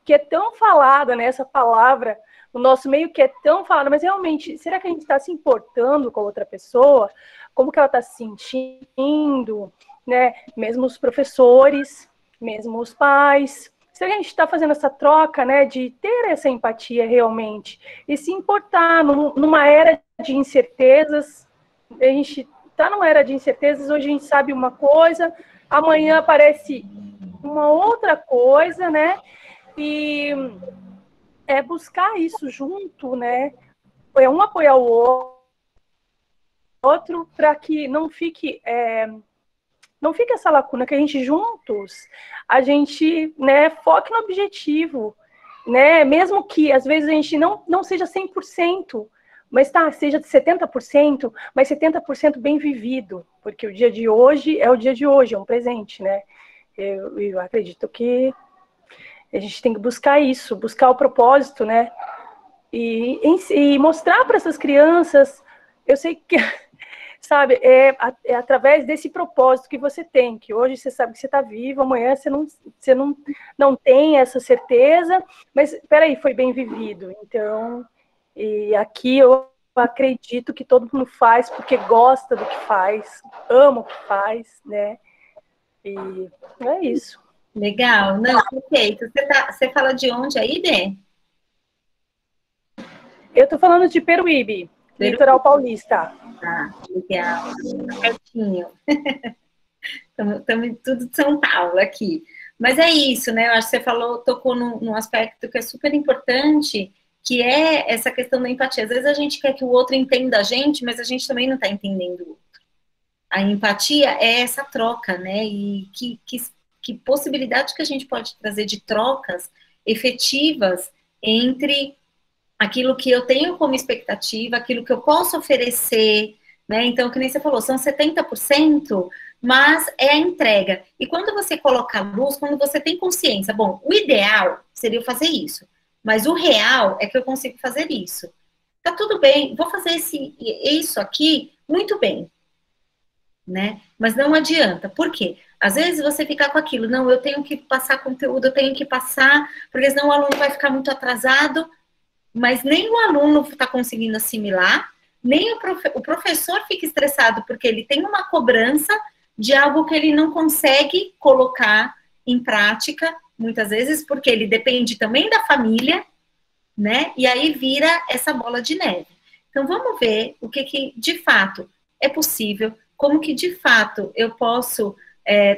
que é tão falada, né, essa palavra, no nosso meio que é tão falada, mas realmente, será que a gente está se importando com a outra pessoa? Como que ela está se sentindo? Né? Mesmo os professores, mesmo os pais. Será que a gente está fazendo essa troca, né, de ter essa empatia realmente? E se importar numa era de incertezas, a gente está numa era de incertezas, hoje a gente sabe uma coisa, amanhã aparece uma outra coisa, né? E buscar isso junto, né? Um apoiar o outro para que não fique essa lacuna, que a gente juntos, a gente, né, foque no objetivo, né? Mesmo que às vezes a gente não seja 100%, mas seja de 70%, mas 70% bem vivido, porque o dia de hoje é o dia de hoje, é um presente, né? Eu acredito que a gente tem que buscar isso, buscar o propósito, né? E mostrar para essas crianças, eu sei que sabe, é através desse propósito que você tem, que hoje você sabe que você está vivo, amanhã você não tem essa certeza, mas, peraí, foi bem vivido. Então, e aqui eu acredito que todo mundo faz porque gosta do que faz, ama o que faz, né? E é isso. Legal, não, perfeito. Você fala de onde aí, Dê? Eu estou falando de Peruíbe, litoral paulista. Ah, legal, tá pertinho. Estamos tudo de São Paulo aqui. Mas é isso, né? Eu acho que você tocou num aspecto que é super importante, que é essa questão da empatia. Às vezes a gente quer que o outro entenda a gente, mas a gente também não está entendendo o outro. A empatia é essa troca, né? E que possibilidade que a gente pode trazer de trocas efetivas entre aquilo que eu tenho como expectativa, aquilo que eu posso oferecer, né? Então, que nem você falou, são 70%, mas é a entrega. E quando você coloca a luz, quando você tem consciência, bom, o ideal seria eu fazer isso, mas o real é que eu consigo fazer isso. Tá tudo bem, vou fazer isso aqui muito bem, né? Mas não adianta. Por quê? Às vezes você fica com aquilo, não, eu tenho que passar conteúdo, eu tenho que passar, porque senão o aluno vai ficar muito atrasado, mas nem o aluno está conseguindo assimilar, nem o professor fica estressado, porque ele tem uma cobrança de algo que ele não consegue colocar em prática, muitas vezes, porque ele depende também da família, né? E aí vira essa bola de neve. Então, vamos ver o que de fato é possível, como que de fato eu posso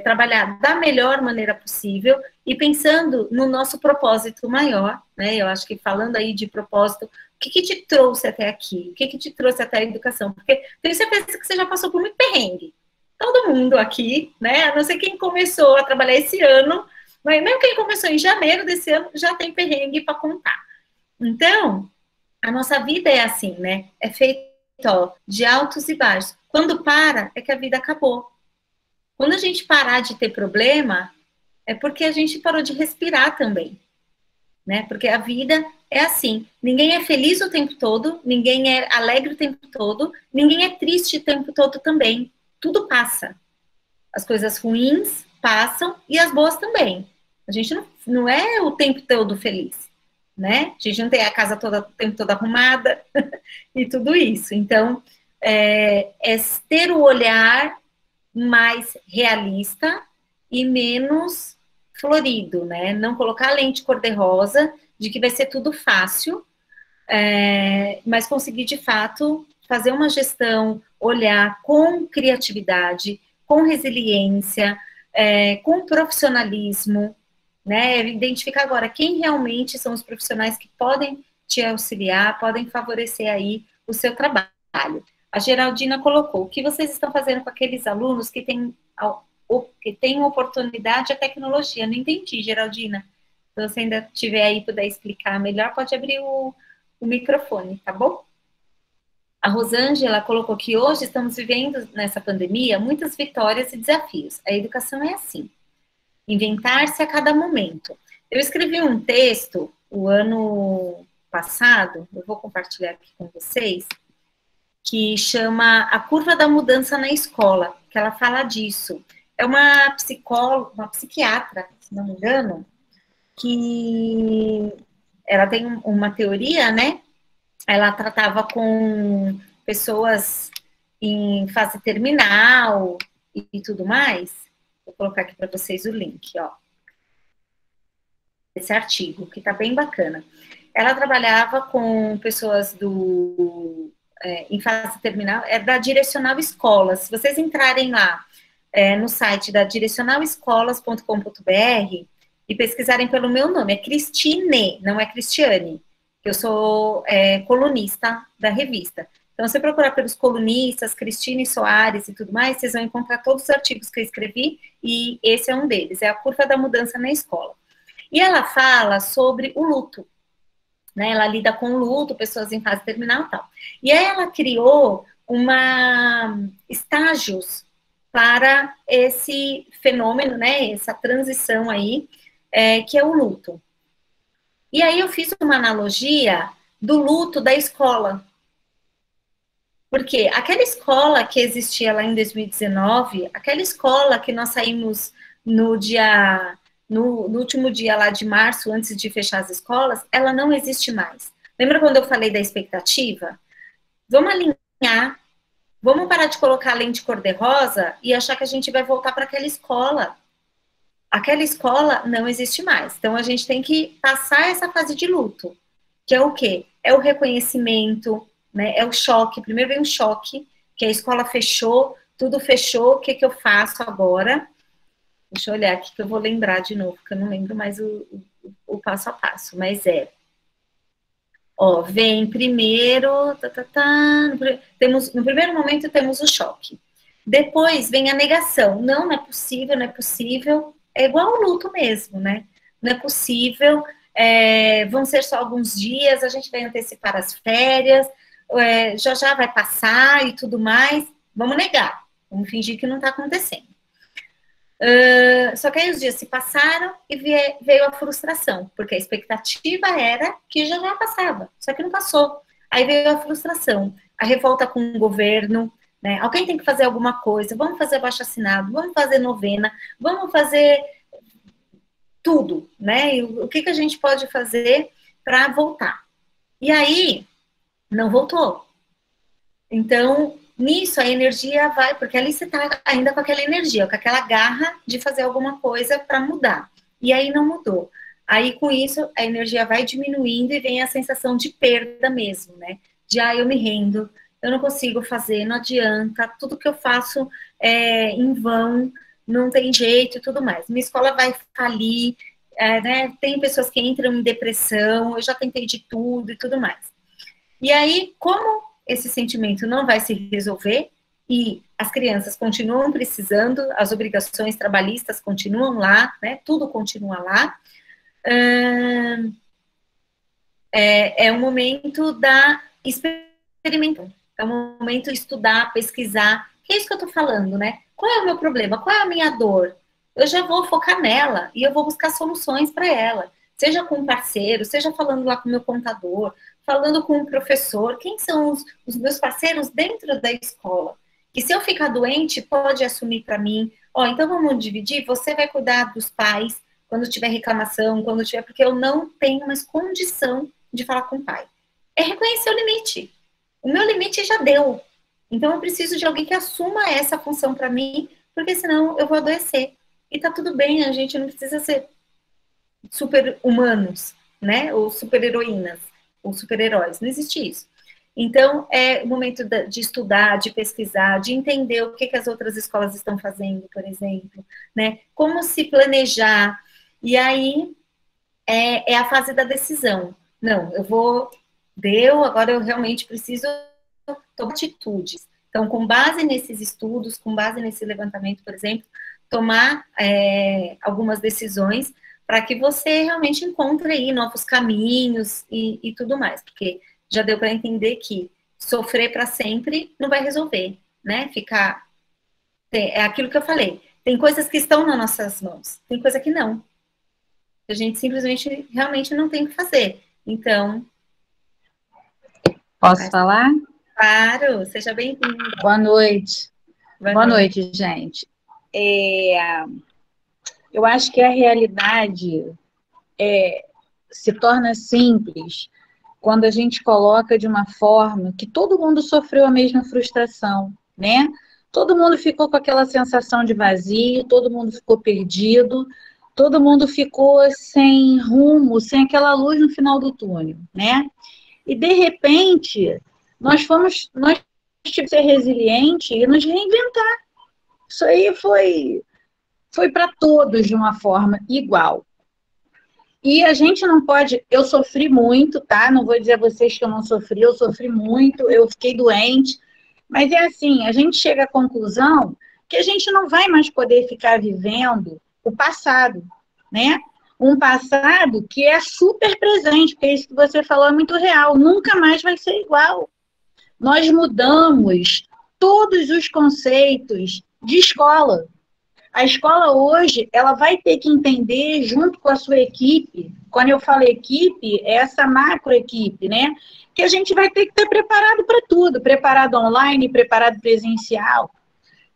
trabalhar da melhor maneira possível e pensando no nosso propósito maior, né? Eu acho que falando aí de propósito, o que te trouxe até aqui? O que te trouxe até a educação? Porque tenho certeza que você já passou por muito perrengue. Todo mundo aqui, né? A não ser quem começou a trabalhar esse ano, mas mesmo quem começou em janeiro desse ano já tem perrengue para contar. Então, a nossa vida é assim, né? É feita de altos e baixos. Quando para, é que a vida acabou. Quando a gente parar de ter problema, é porque a gente parou de respirar também, né? Porque a vida é assim. Ninguém é feliz o tempo todo, ninguém é alegre o tempo todo, ninguém é triste o tempo todo também. Tudo passa. As coisas ruins passam e as boas também. A gente não é o tempo todo feliz, né? A gente não tem a casa o tempo todo arrumada e tudo isso. Então, é ter o olhar mais realista e menos florido, né? Não colocar a lente cor-de-rosa de que vai ser tudo fácil, mas conseguir, de fato, fazer uma gestão, olhar com criatividade, com resiliência, com profissionalismo, né? Identificar agora quem realmente são os profissionais que podem te auxiliar, podem favorecer aí o seu trabalho. A Geraldina colocou, o que vocês estão fazendo com aqueles alunos que têm oportunidade à tecnologia? Não entendi, Geraldina. Se você ainda tiver aí, puder explicar melhor, pode abrir o microfone, tá bom? A Rosângela colocou que hoje estamos vivendo, nessa pandemia, muitas vitórias e desafios. A educação é assim, inventar-se a cada momento. Eu escrevi um texto o ano passado, eu vou compartilhar aqui com vocês, que chama A Curva da Mudança na Escola, que ela fala disso. É uma psicóloga, uma psiquiatra, se não me engano, que ela tem uma teoria, né? Ela tratava com pessoas em fase terminal e tudo mais. Vou colocar aqui para vocês o link, ó. Esse artigo, que tá bem bacana. Ela trabalhava com pessoas em fase terminal, da Direcional Escolas. Se vocês entrarem lá no site da direcionalescolas.com.br e pesquisarem pelo meu nome, é Cristine, não é Cristiane, que eu sou colunista da revista. Então, se você procurar pelos colunistas, Cristine Soares e tudo mais, vocês vão encontrar todos os artigos que eu escrevi, e esse é um deles, é A Curva da Mudança na Escola. E ela fala sobre o luto, né? Ela lida com o luto, pessoas em fase terminal e tal. E aí ela criou estágios para esse fenômeno, né? Essa transição aí, que é o luto. E aí eu fiz uma analogia do luto da escola. Porque aquela escola que existia lá em 2019, aquela escola que nós saímos no último dia lá de março, antes de fechar as escolas, ela não existe mais. Lembra quando eu falei da expectativa? Vamos alinhar, vamos parar de colocar a lente cor-de-rosa e achar que a gente vai voltar para aquela escola. Aquela escola não existe mais. Então, a gente tem que passar essa fase de luto, que é o quê? É o reconhecimento, né? É o choque. Primeiro vem o choque, que a escola fechou, tudo fechou, o que que eu faço agora? Deixa eu olhar aqui que eu vou lembrar de novo, porque eu não lembro mais o passo a passo, mas é. Ó, vem primeiro, no primeiro momento temos o choque. Depois vem a negação. Não, não é possível, não é possível. É igual ao luto mesmo, né? Não é possível, vão ser só alguns dias, a gente vai antecipar as férias, já já vai passar e tudo mais. Vamos negar, vamos fingir que não está acontecendo. Só que aí os dias se passaram e veio a frustração, porque a expectativa era que já já passava, só que não passou. Aí veio a frustração, a revolta com o governo, né? Alguém tem que fazer alguma coisa, vamos fazer abaixo-assinado, vamos fazer novena, vamos fazer tudo, né? E o que a gente pode fazer para voltar? E aí, não voltou. Então, nisso a energia vai, porque ali você está ainda com aquela energia, com aquela garra de fazer alguma coisa para mudar. E aí não mudou. Aí com isso a energia vai diminuindo e vem a sensação de perda mesmo, né? De eu me rendo, eu não consigo fazer, não adianta, tudo que eu faço é em vão, não tem jeito e tudo mais. Minha escola vai falir, né? Tem pessoas que entram em depressão, eu já tentei de tudo e tudo mais. E aí, como esse sentimento não vai se resolver e as crianças continuam precisando, as obrigações trabalhistas continuam lá, né? Tudo continua lá. É um momento da experimentação, é um momento de estudar, pesquisar. Que é isso que eu tô falando, né? Qual é o meu problema? Qual é a minha dor? Eu já vou focar nela e eu vou buscar soluções para ela. Seja com um parceiro, seja falando lá com o meu contador, falando com o professor, quem são os meus parceiros dentro da escola? Que se eu ficar doente, pode assumir para mim, então vamos dividir, você vai cuidar dos pais, quando tiver reclamação, porque eu não tenho mais condição de falar com o pai. É reconhecer o limite. O meu limite já deu. Então eu preciso de alguém que assuma essa função para mim, porque senão eu vou adoecer. E tá tudo bem, a gente não precisa ser super-humanos, né? Ou super-heroínas, ou super-heróis. Não existe isso. Então, é o momento de estudar, de pesquisar, de entender o que as outras escolas estão fazendo, por exemplo, né? Como se planejar. E aí, é a fase da decisão. Não, agora eu realmente preciso tomar atitudes. Então, com base nesses estudos, com base nesse levantamento, por exemplo, tomar algumas decisões para que você realmente encontre aí novos caminhos e tudo mais, porque já deu para entender que sofrer para sempre não vai resolver, né? É aquilo que eu falei, tem coisas que estão nas nossas mãos, tem coisa que não. A gente simplesmente, realmente não tem o que fazer. Então... Posso falar? Claro, seja bem-vindo. Boa noite. Boa noite, gente. Eu acho que a realidade se torna simples quando a gente coloca de uma forma que todo mundo sofreu a mesma frustração, né? Todo mundo ficou com aquela sensação de vazio, todo mundo ficou perdido, todo mundo ficou sem rumo, sem aquela luz no final do túnel, né? E, de repente, nós tivemos que ser resilientes e nos reinventar. Isso aí foi para todos de uma forma igual. E a gente não pode... Eu sofri muito, tá? Não vou dizer a vocês que eu não sofri, eu sofri muito, eu fiquei doente. Mas é assim, a gente chega à conclusão que a gente não vai mais poder ficar vivendo o passado, né? Um passado que é super presente, porque isso que você falou é muito real, nunca mais vai ser igual. Nós mudamos todos os conceitos de escola. A escola hoje, ela vai ter que entender junto com a sua equipe, quando eu falo equipe, é essa macroequipe, né? Que a gente vai ter que estar preparado para tudo, preparado online, preparado presencial,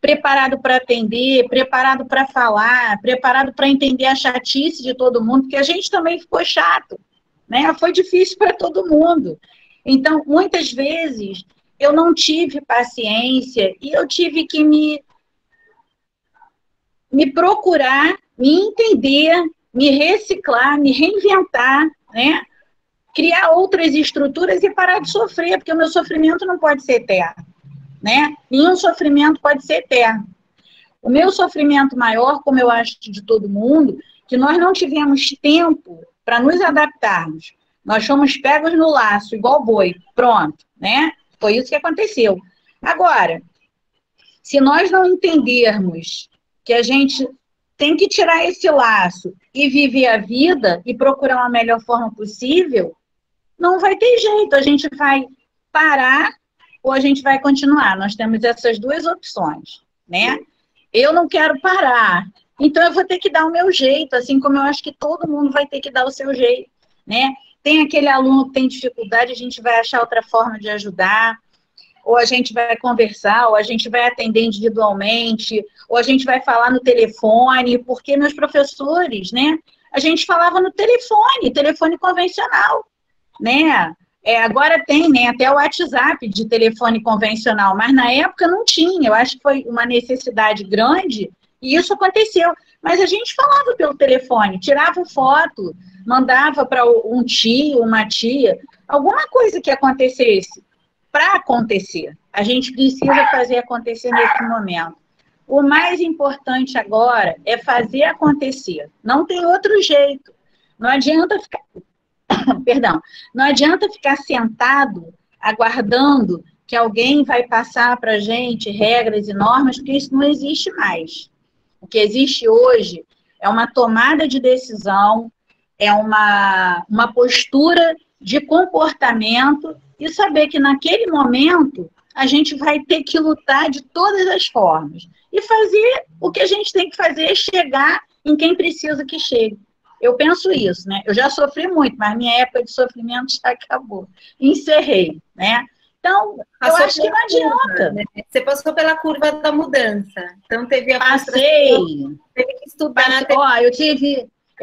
preparado para atender, preparado para falar, preparado para entender a chatice de todo mundo, porque a gente também ficou chato, né? Foi difícil para todo mundo. Então, muitas vezes, eu não tive paciência e eu tive que me procurar, me entender, me reciclar, me reinventar, né? Criar outras estruturas e parar de sofrer, porque o meu sofrimento não pode ser eterno, né? Nenhum sofrimento pode ser eterno. O meu sofrimento maior, como eu acho de todo mundo, que nós não tivemos tempo para nos adaptarmos. Nós fomos pegos no laço, igual boi, pronto, né? Foi isso que aconteceu. Agora, se nós não entendermos que a gente tem que tirar esse laço e viver a vida e procurar uma melhor forma possível, não vai ter jeito. A gente vai parar ou a gente vai continuar. Nós temos essas duas opções, né? Eu não quero parar, então eu vou ter que dar o meu jeito, assim como eu acho que todo mundo vai ter que dar o seu jeito, né? Tem aquele aluno que tem dificuldade, a gente vai achar outra forma de ajudar, ou a gente vai conversar, ou a gente vai atender individualmente, ou a gente vai falar no telefone, porque meus professores, né? A gente falava no telefone convencional, né? Agora tem, né, até o WhatsApp de telefone convencional, mas na época não tinha. Eu acho que foi uma necessidade grande e isso aconteceu. Mas a gente falava pelo telefone, tirava foto, mandava para um tio, uma tia, alguma coisa que acontecesse. Para acontecer, a gente precisa fazer acontecer nesse momento. O mais importante agora é fazer acontecer. Não tem outro jeito. Não adianta ficar... Perdão, não adianta ficar sentado aguardando que alguém vai passar para a gente regras e normas, porque isso não existe mais. O que existe hoje é uma tomada de decisão, é uma postura de comportamento e saber que naquele momento a gente vai ter que lutar de todas as formas e fazer o que a gente tem que fazer, chegar em quem precisa que chegue. Eu penso isso, né? Eu já sofri muito, mas minha época de sofrimento já acabou. Encerrei, né? Então, eu acho que não adianta. Né? Você passou pela curva da mudança. Então, teve a Passei. Teve que estudar. Ó, eu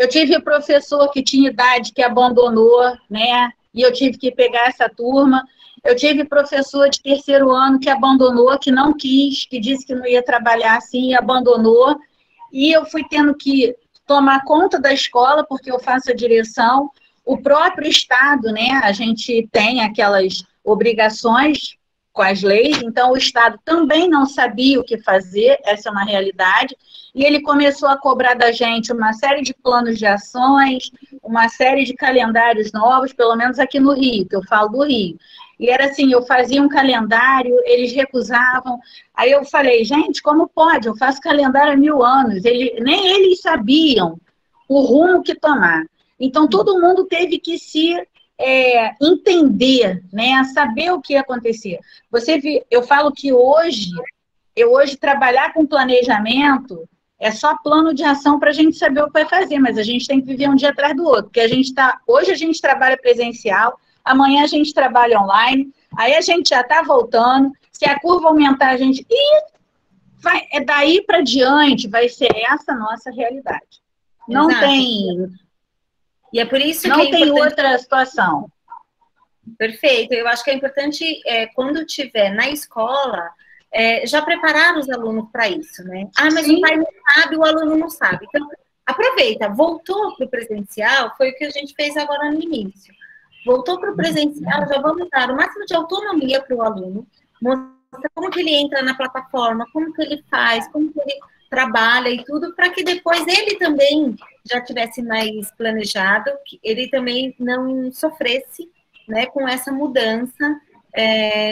tive professor que tinha idade que abandonou, né? E eu tive que pegar essa turma. Eu tive professor de terceiro ano que abandonou, que não quis, que disse que não ia trabalhar assim e abandonou. E eu fui tendo que tomar conta da escola, porque eu faço a direção, o próprio Estado, né, a gente tem aquelas obrigações com as leis, então o Estado também não sabia o que fazer, essa é uma realidade, e ele começou a cobrar da gente uma série de planos de ações, uma série de calendários novos, pelo menos aqui no Rio, que eu falo do Rio. E era assim, eu fazia um calendário, eles recusavam. Aí eu falei, gente, como pode? Eu faço calendário há 1000 anos. Nem eles sabiam o rumo que tomar. Então, todo mundo teve que se entender, né? Saber o que ia acontecer. Eu falo que hoje trabalhar com planejamento é só plano de ação para a gente saber o que vai fazer, mas a gente tem que viver um dia atrás do outro. Porque hoje a gente trabalha presencial, amanhã a gente trabalha online, aí a gente já está voltando, se a curva aumentar, a gente... E daí para diante vai ser essa nossa realidade. Não Exato. Tem... E é por isso não que é tem outra situação. Perfeito. Eu acho que é importante, quando estiver na escola, já preparar os alunos para isso, né? Ah, mas o pai não sabe, o aluno não sabe. Então, aproveita. Voltou para o presencial, foi o que a gente fez agora no início. Voltou para o presencial, já vamos dar o máximo de autonomia para o aluno, mostrar como que ele entra na plataforma, como que ele faz, como que ele trabalha e tudo, para que depois ele também já tivesse mais planejado, que ele também não sofresse, né, com essa mudança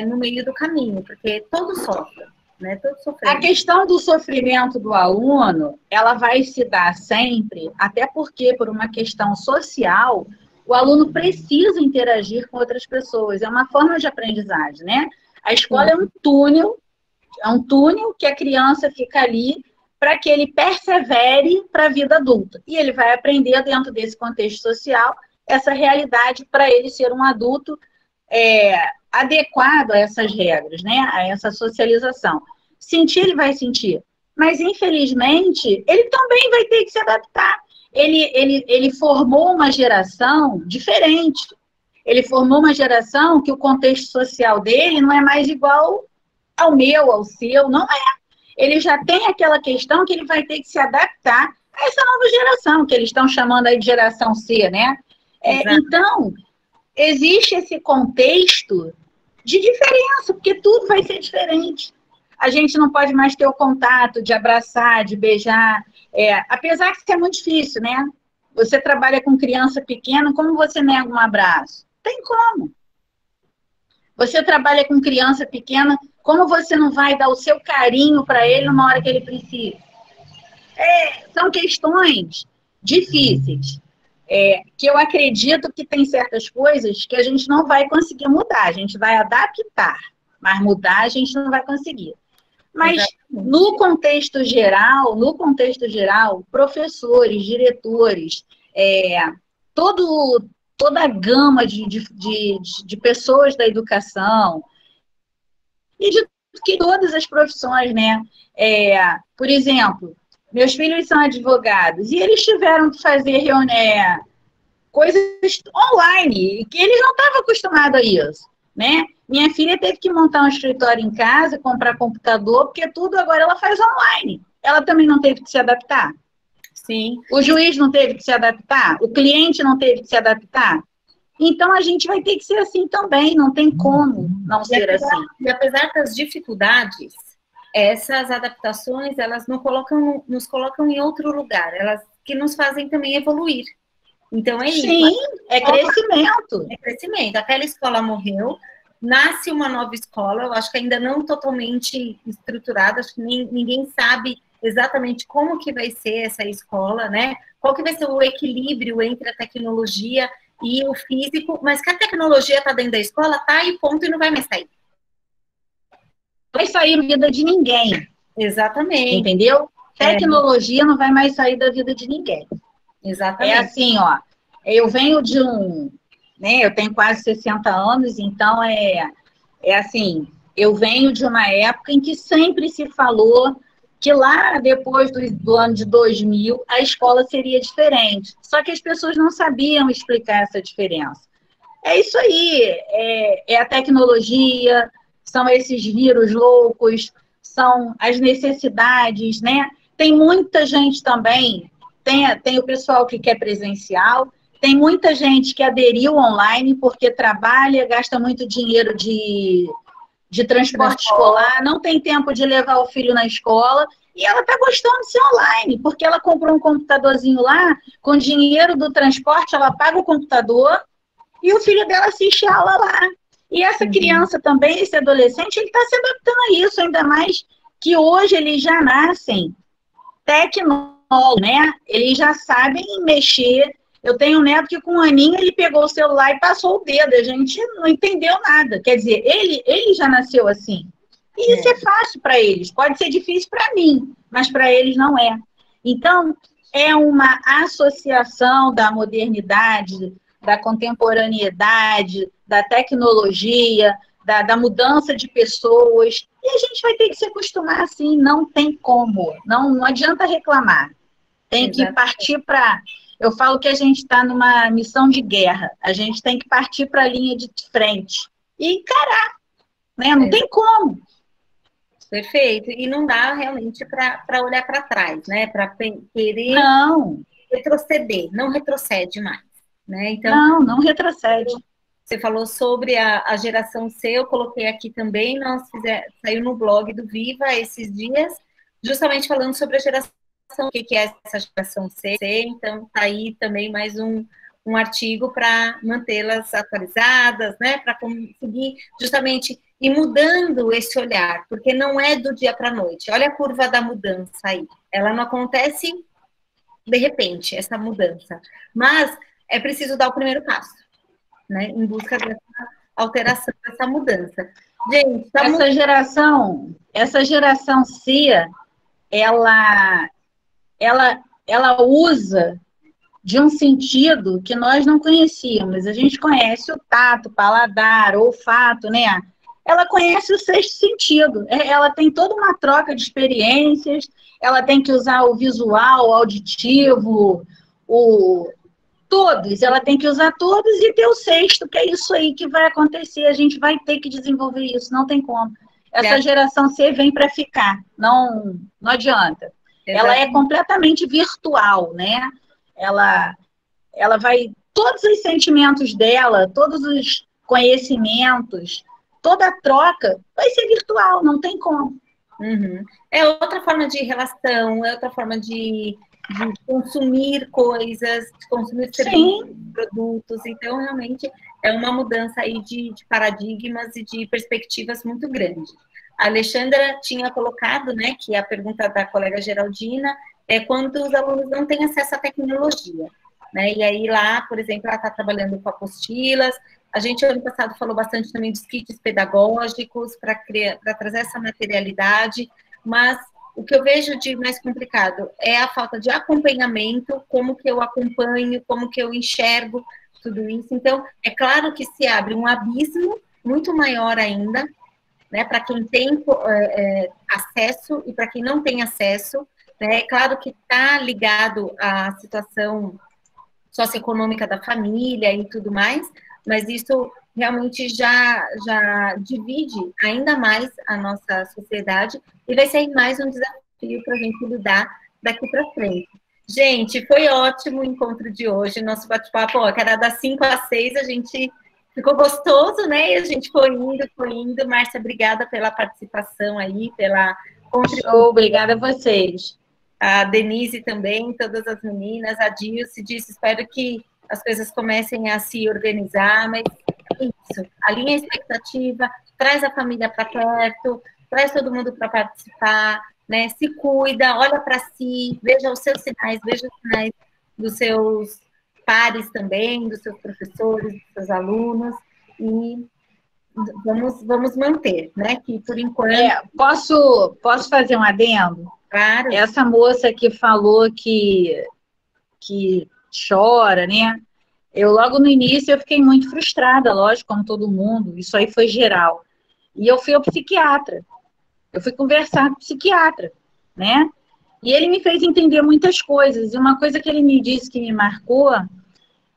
no meio do caminho, porque todos sofrem, né, todos sofrem. A questão do sofrimento do aluno, ela vai se dar sempre, até porque por uma questão social, o aluno precisa interagir com outras pessoas, é uma forma de aprendizagem, né? A escola é um túnel que a criança fica ali para que ele persevere para a vida adulta. E ele vai aprender dentro desse contexto social essa realidade para ele ser um adulto adequado a essas regras, né? A essa socialização. Sentir, ele vai sentir. Mas, infelizmente, ele também vai ter que se adaptar. Ele formou uma geração diferente. Ele formou uma geração que o contexto social dele não é mais igual ao meu, ao seu, não é. Ele já tem aquela questão que ele vai ter que se adaptar a essa nova geração, que eles estão chamando aí de geração C, né? Então, existe esse contexto de diferença, porque tudo vai ser diferente. A gente não pode mais ter o contato de abraçar, de beijar, apesar que isso é muito difícil, né? Você trabalha com criança pequena, como você nega um abraço? Tem como. Você trabalha com criança pequena, como você não vai dar o seu carinho para ele numa hora que ele precisa? São questões difíceis, que eu acredito que tem certas coisas que a gente não vai conseguir mudar, a gente vai adaptar, mas mudar a gente não vai conseguir. Mas no contexto geral, professores, diretores, toda a gama de pessoas da educação e de todas as profissões, né? Por exemplo, meus filhos são advogados e eles tiveram que fazer coisas online, que eles não estavam acostumados a isso, né? Minha filha teve que montar um escritório em casa, comprar computador, porque tudo agora ela faz online. Ela também não teve que se adaptar. Sim. O juiz não teve que se adaptar, o cliente não teve que se adaptar. Então, a gente vai ter que ser assim também, não tem como não ser assim. E apesar das dificuldades, essas adaptações, elas nos colocam em outro lugar, elas que nos fazem também evoluir. Então, é isso. Sim, é crescimento. É crescimento. Aquela escola morreu, nasce uma nova escola, eu acho que ainda não totalmente estruturada, acho que ninguém sabe exatamente como que vai ser essa escola, né? Qual que vai ser o equilíbrio entre a tecnologia e o físico, mas que a tecnologia está dentro da escola, tá e ponto, e não vai mais sair. Não vai sair da vida de ninguém. Exatamente. Entendeu? Tecnologia não vai mais sair da vida de ninguém. Exatamente. É assim, ó, eu venho de né, eu tenho quase 60 anos, então assim, eu venho de uma época em que sempre se falou que lá depois do ano de 2000 a escola seria diferente. Só que as pessoas não sabiam explicar essa diferença. É isso aí, é a tecnologia, são esses vírus loucos, são as necessidades, né? Tem muita gente também, tem o pessoal que quer presencial, tem muita gente que aderiu online porque trabalha, gasta muito dinheiro de transporte escolar, não tem tempo de levar o filho na escola, e ela está gostando de ser online, porque ela comprou um computadorzinho lá, com dinheiro do transporte, ela paga o computador, e o filho dela assiste a aula lá. E essa criança também, esse adolescente, ele está se adaptando a isso, ainda mais que hoje eles já nascem tecnólogos, né? Eles já sabem mexer. Eu tenho um neto que com um aninho ele pegou o celular e passou o dedo. A gente não entendeu nada. Quer dizer, ele já nasceu assim. E isso é fácil para eles. Pode ser difícil para mim, mas para eles não é. Então, é uma associação da modernidade, da contemporaneidade, da tecnologia, da mudança de pessoas. E a gente vai ter que se acostumar assim. Não tem como. Não adianta reclamar. Tem que partir para... Eu falo que a gente está numa missão de guerra. A gente tem que partir para a linha de frente e encarar, né? Não tem como. Perfeito. E não dá realmente para olhar para trás, né? Para querer retroceder. Não retrocede mais, né? Então, não retrocede. Você falou sobre a geração C, eu coloquei aqui também, saiu no blog do Viva esses dias, justamente falando sobre a geração, o que é essa geração C, então tá aí também mais um artigo para mantê-las atualizadas, né, para conseguir justamente ir mudando esse olhar, porque não é do dia para a noite. Olha a curva da mudança aí, ela não acontece de repente, essa mudança, mas é preciso dar o primeiro passo, né, em busca dessa alteração, dessa mudança. Gente, essa geração C, ela, ela usa de um sentido que nós não conhecíamos. A gente conhece o tato, paladar, olfato, né? Ela conhece o sexto sentido. Ela tem toda uma troca de experiências, ela tem que usar o visual, o auditivo, todos, ela tem que usar todos e ter o sexto, que é isso aí que vai acontecer. A gente vai ter que desenvolver isso, não tem como. Essa geração C vem para ficar, não adianta. Ela é completamente virtual, né? Ela vai, todos os sentimentos dela, todos os conhecimentos, toda a troca vai ser virtual, não tem como. Uhum. É outra forma de relação, é outra forma de consumir coisas, de consumir serviços, produtos. Então, realmente, é uma mudança aí de paradigmas e de perspectivas muito grande. A Alexandra tinha colocado, né, que a pergunta da colega Geraldina é quando os alunos não têm acesso à tecnologia, né? E aí lá, por exemplo, ela está trabalhando com apostilas. A gente, ano passado, falou bastante também dos kits pedagógicos para trazer essa materialidade, mas o que eu vejo de mais complicado é a falta de acompanhamento, como que eu acompanho, como que eu enxergo tudo isso. Então, é claro que se abre um abismo muito maior ainda, né, para quem tem acesso e para quem não tem acesso, né? É claro que está ligado à situação socioeconômica da família e tudo mais, mas isso realmente já divide ainda mais a nossa sociedade e vai ser mais um desafio para a gente lidar daqui para frente. Gente, foi ótimo o encontro de hoje, nosso bate-papo, que era das 5 às 6, a gente ficou gostoso, né? E a gente foi indo. Márcia, obrigada pela participação aí, pela contribuição. Obrigada a vocês. A Denise também, todas as meninas, a Dilce disse, espero que as coisas comecem a se organizar, mas é isso, alinha a expectativa, traz a família para perto, traz todo mundo para participar, né? Se cuida, olha para si, veja os seus sinais, veja os sinais dos seus pares também, dos seus professores, dos seus alunos, e vamos manter, né? Que por enquanto... Posso fazer um adendo? Claro. Essa moça que falou que chora, né? Eu, logo no início, eu fiquei muito frustrada, lógico, como todo mundo. Isso aí foi geral. E eu fui ao psiquiatra. Eu fui conversar com o psiquiatra, né? E ele me fez entender muitas coisas. E uma coisa que ele me disse que me marcou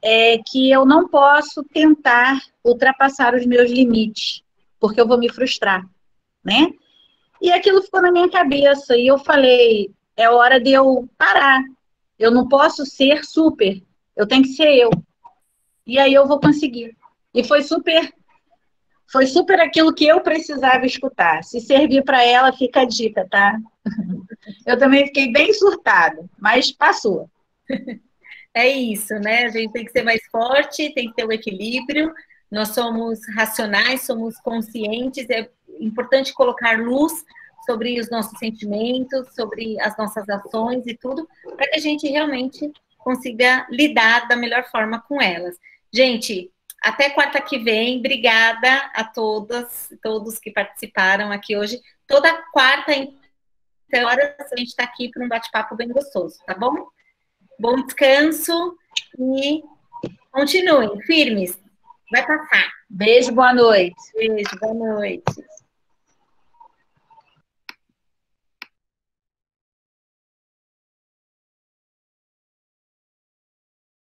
é que eu não posso tentar ultrapassar os meus limites, porque eu vou me frustrar, né? E aquilo ficou na minha cabeça, e eu falei, é hora de eu parar. Eu não posso ser super, eu tenho que ser eu. E aí eu vou conseguir. E foi super aquilo que eu precisava escutar. Se servir para ela, fica a dica, tá? Eu também fiquei bem surtada, mas passou. É isso, né? A gente tem que ser mais forte, tem que ter o equilíbrio. Nós somos racionais, somos conscientes, é importante colocar luz sobre os nossos sentimentos, sobre as nossas ações e tudo, para que a gente realmente consiga lidar da melhor forma com elas. Gente, até quarta que vem, obrigada a todos que participaram aqui hoje. Toda quarta, então, a gente está aqui para um bate-papo bem gostoso, tá bom? Bom descanso e continuem firmes. Vai passar. Beijo, boa noite. Beijo, boa noite.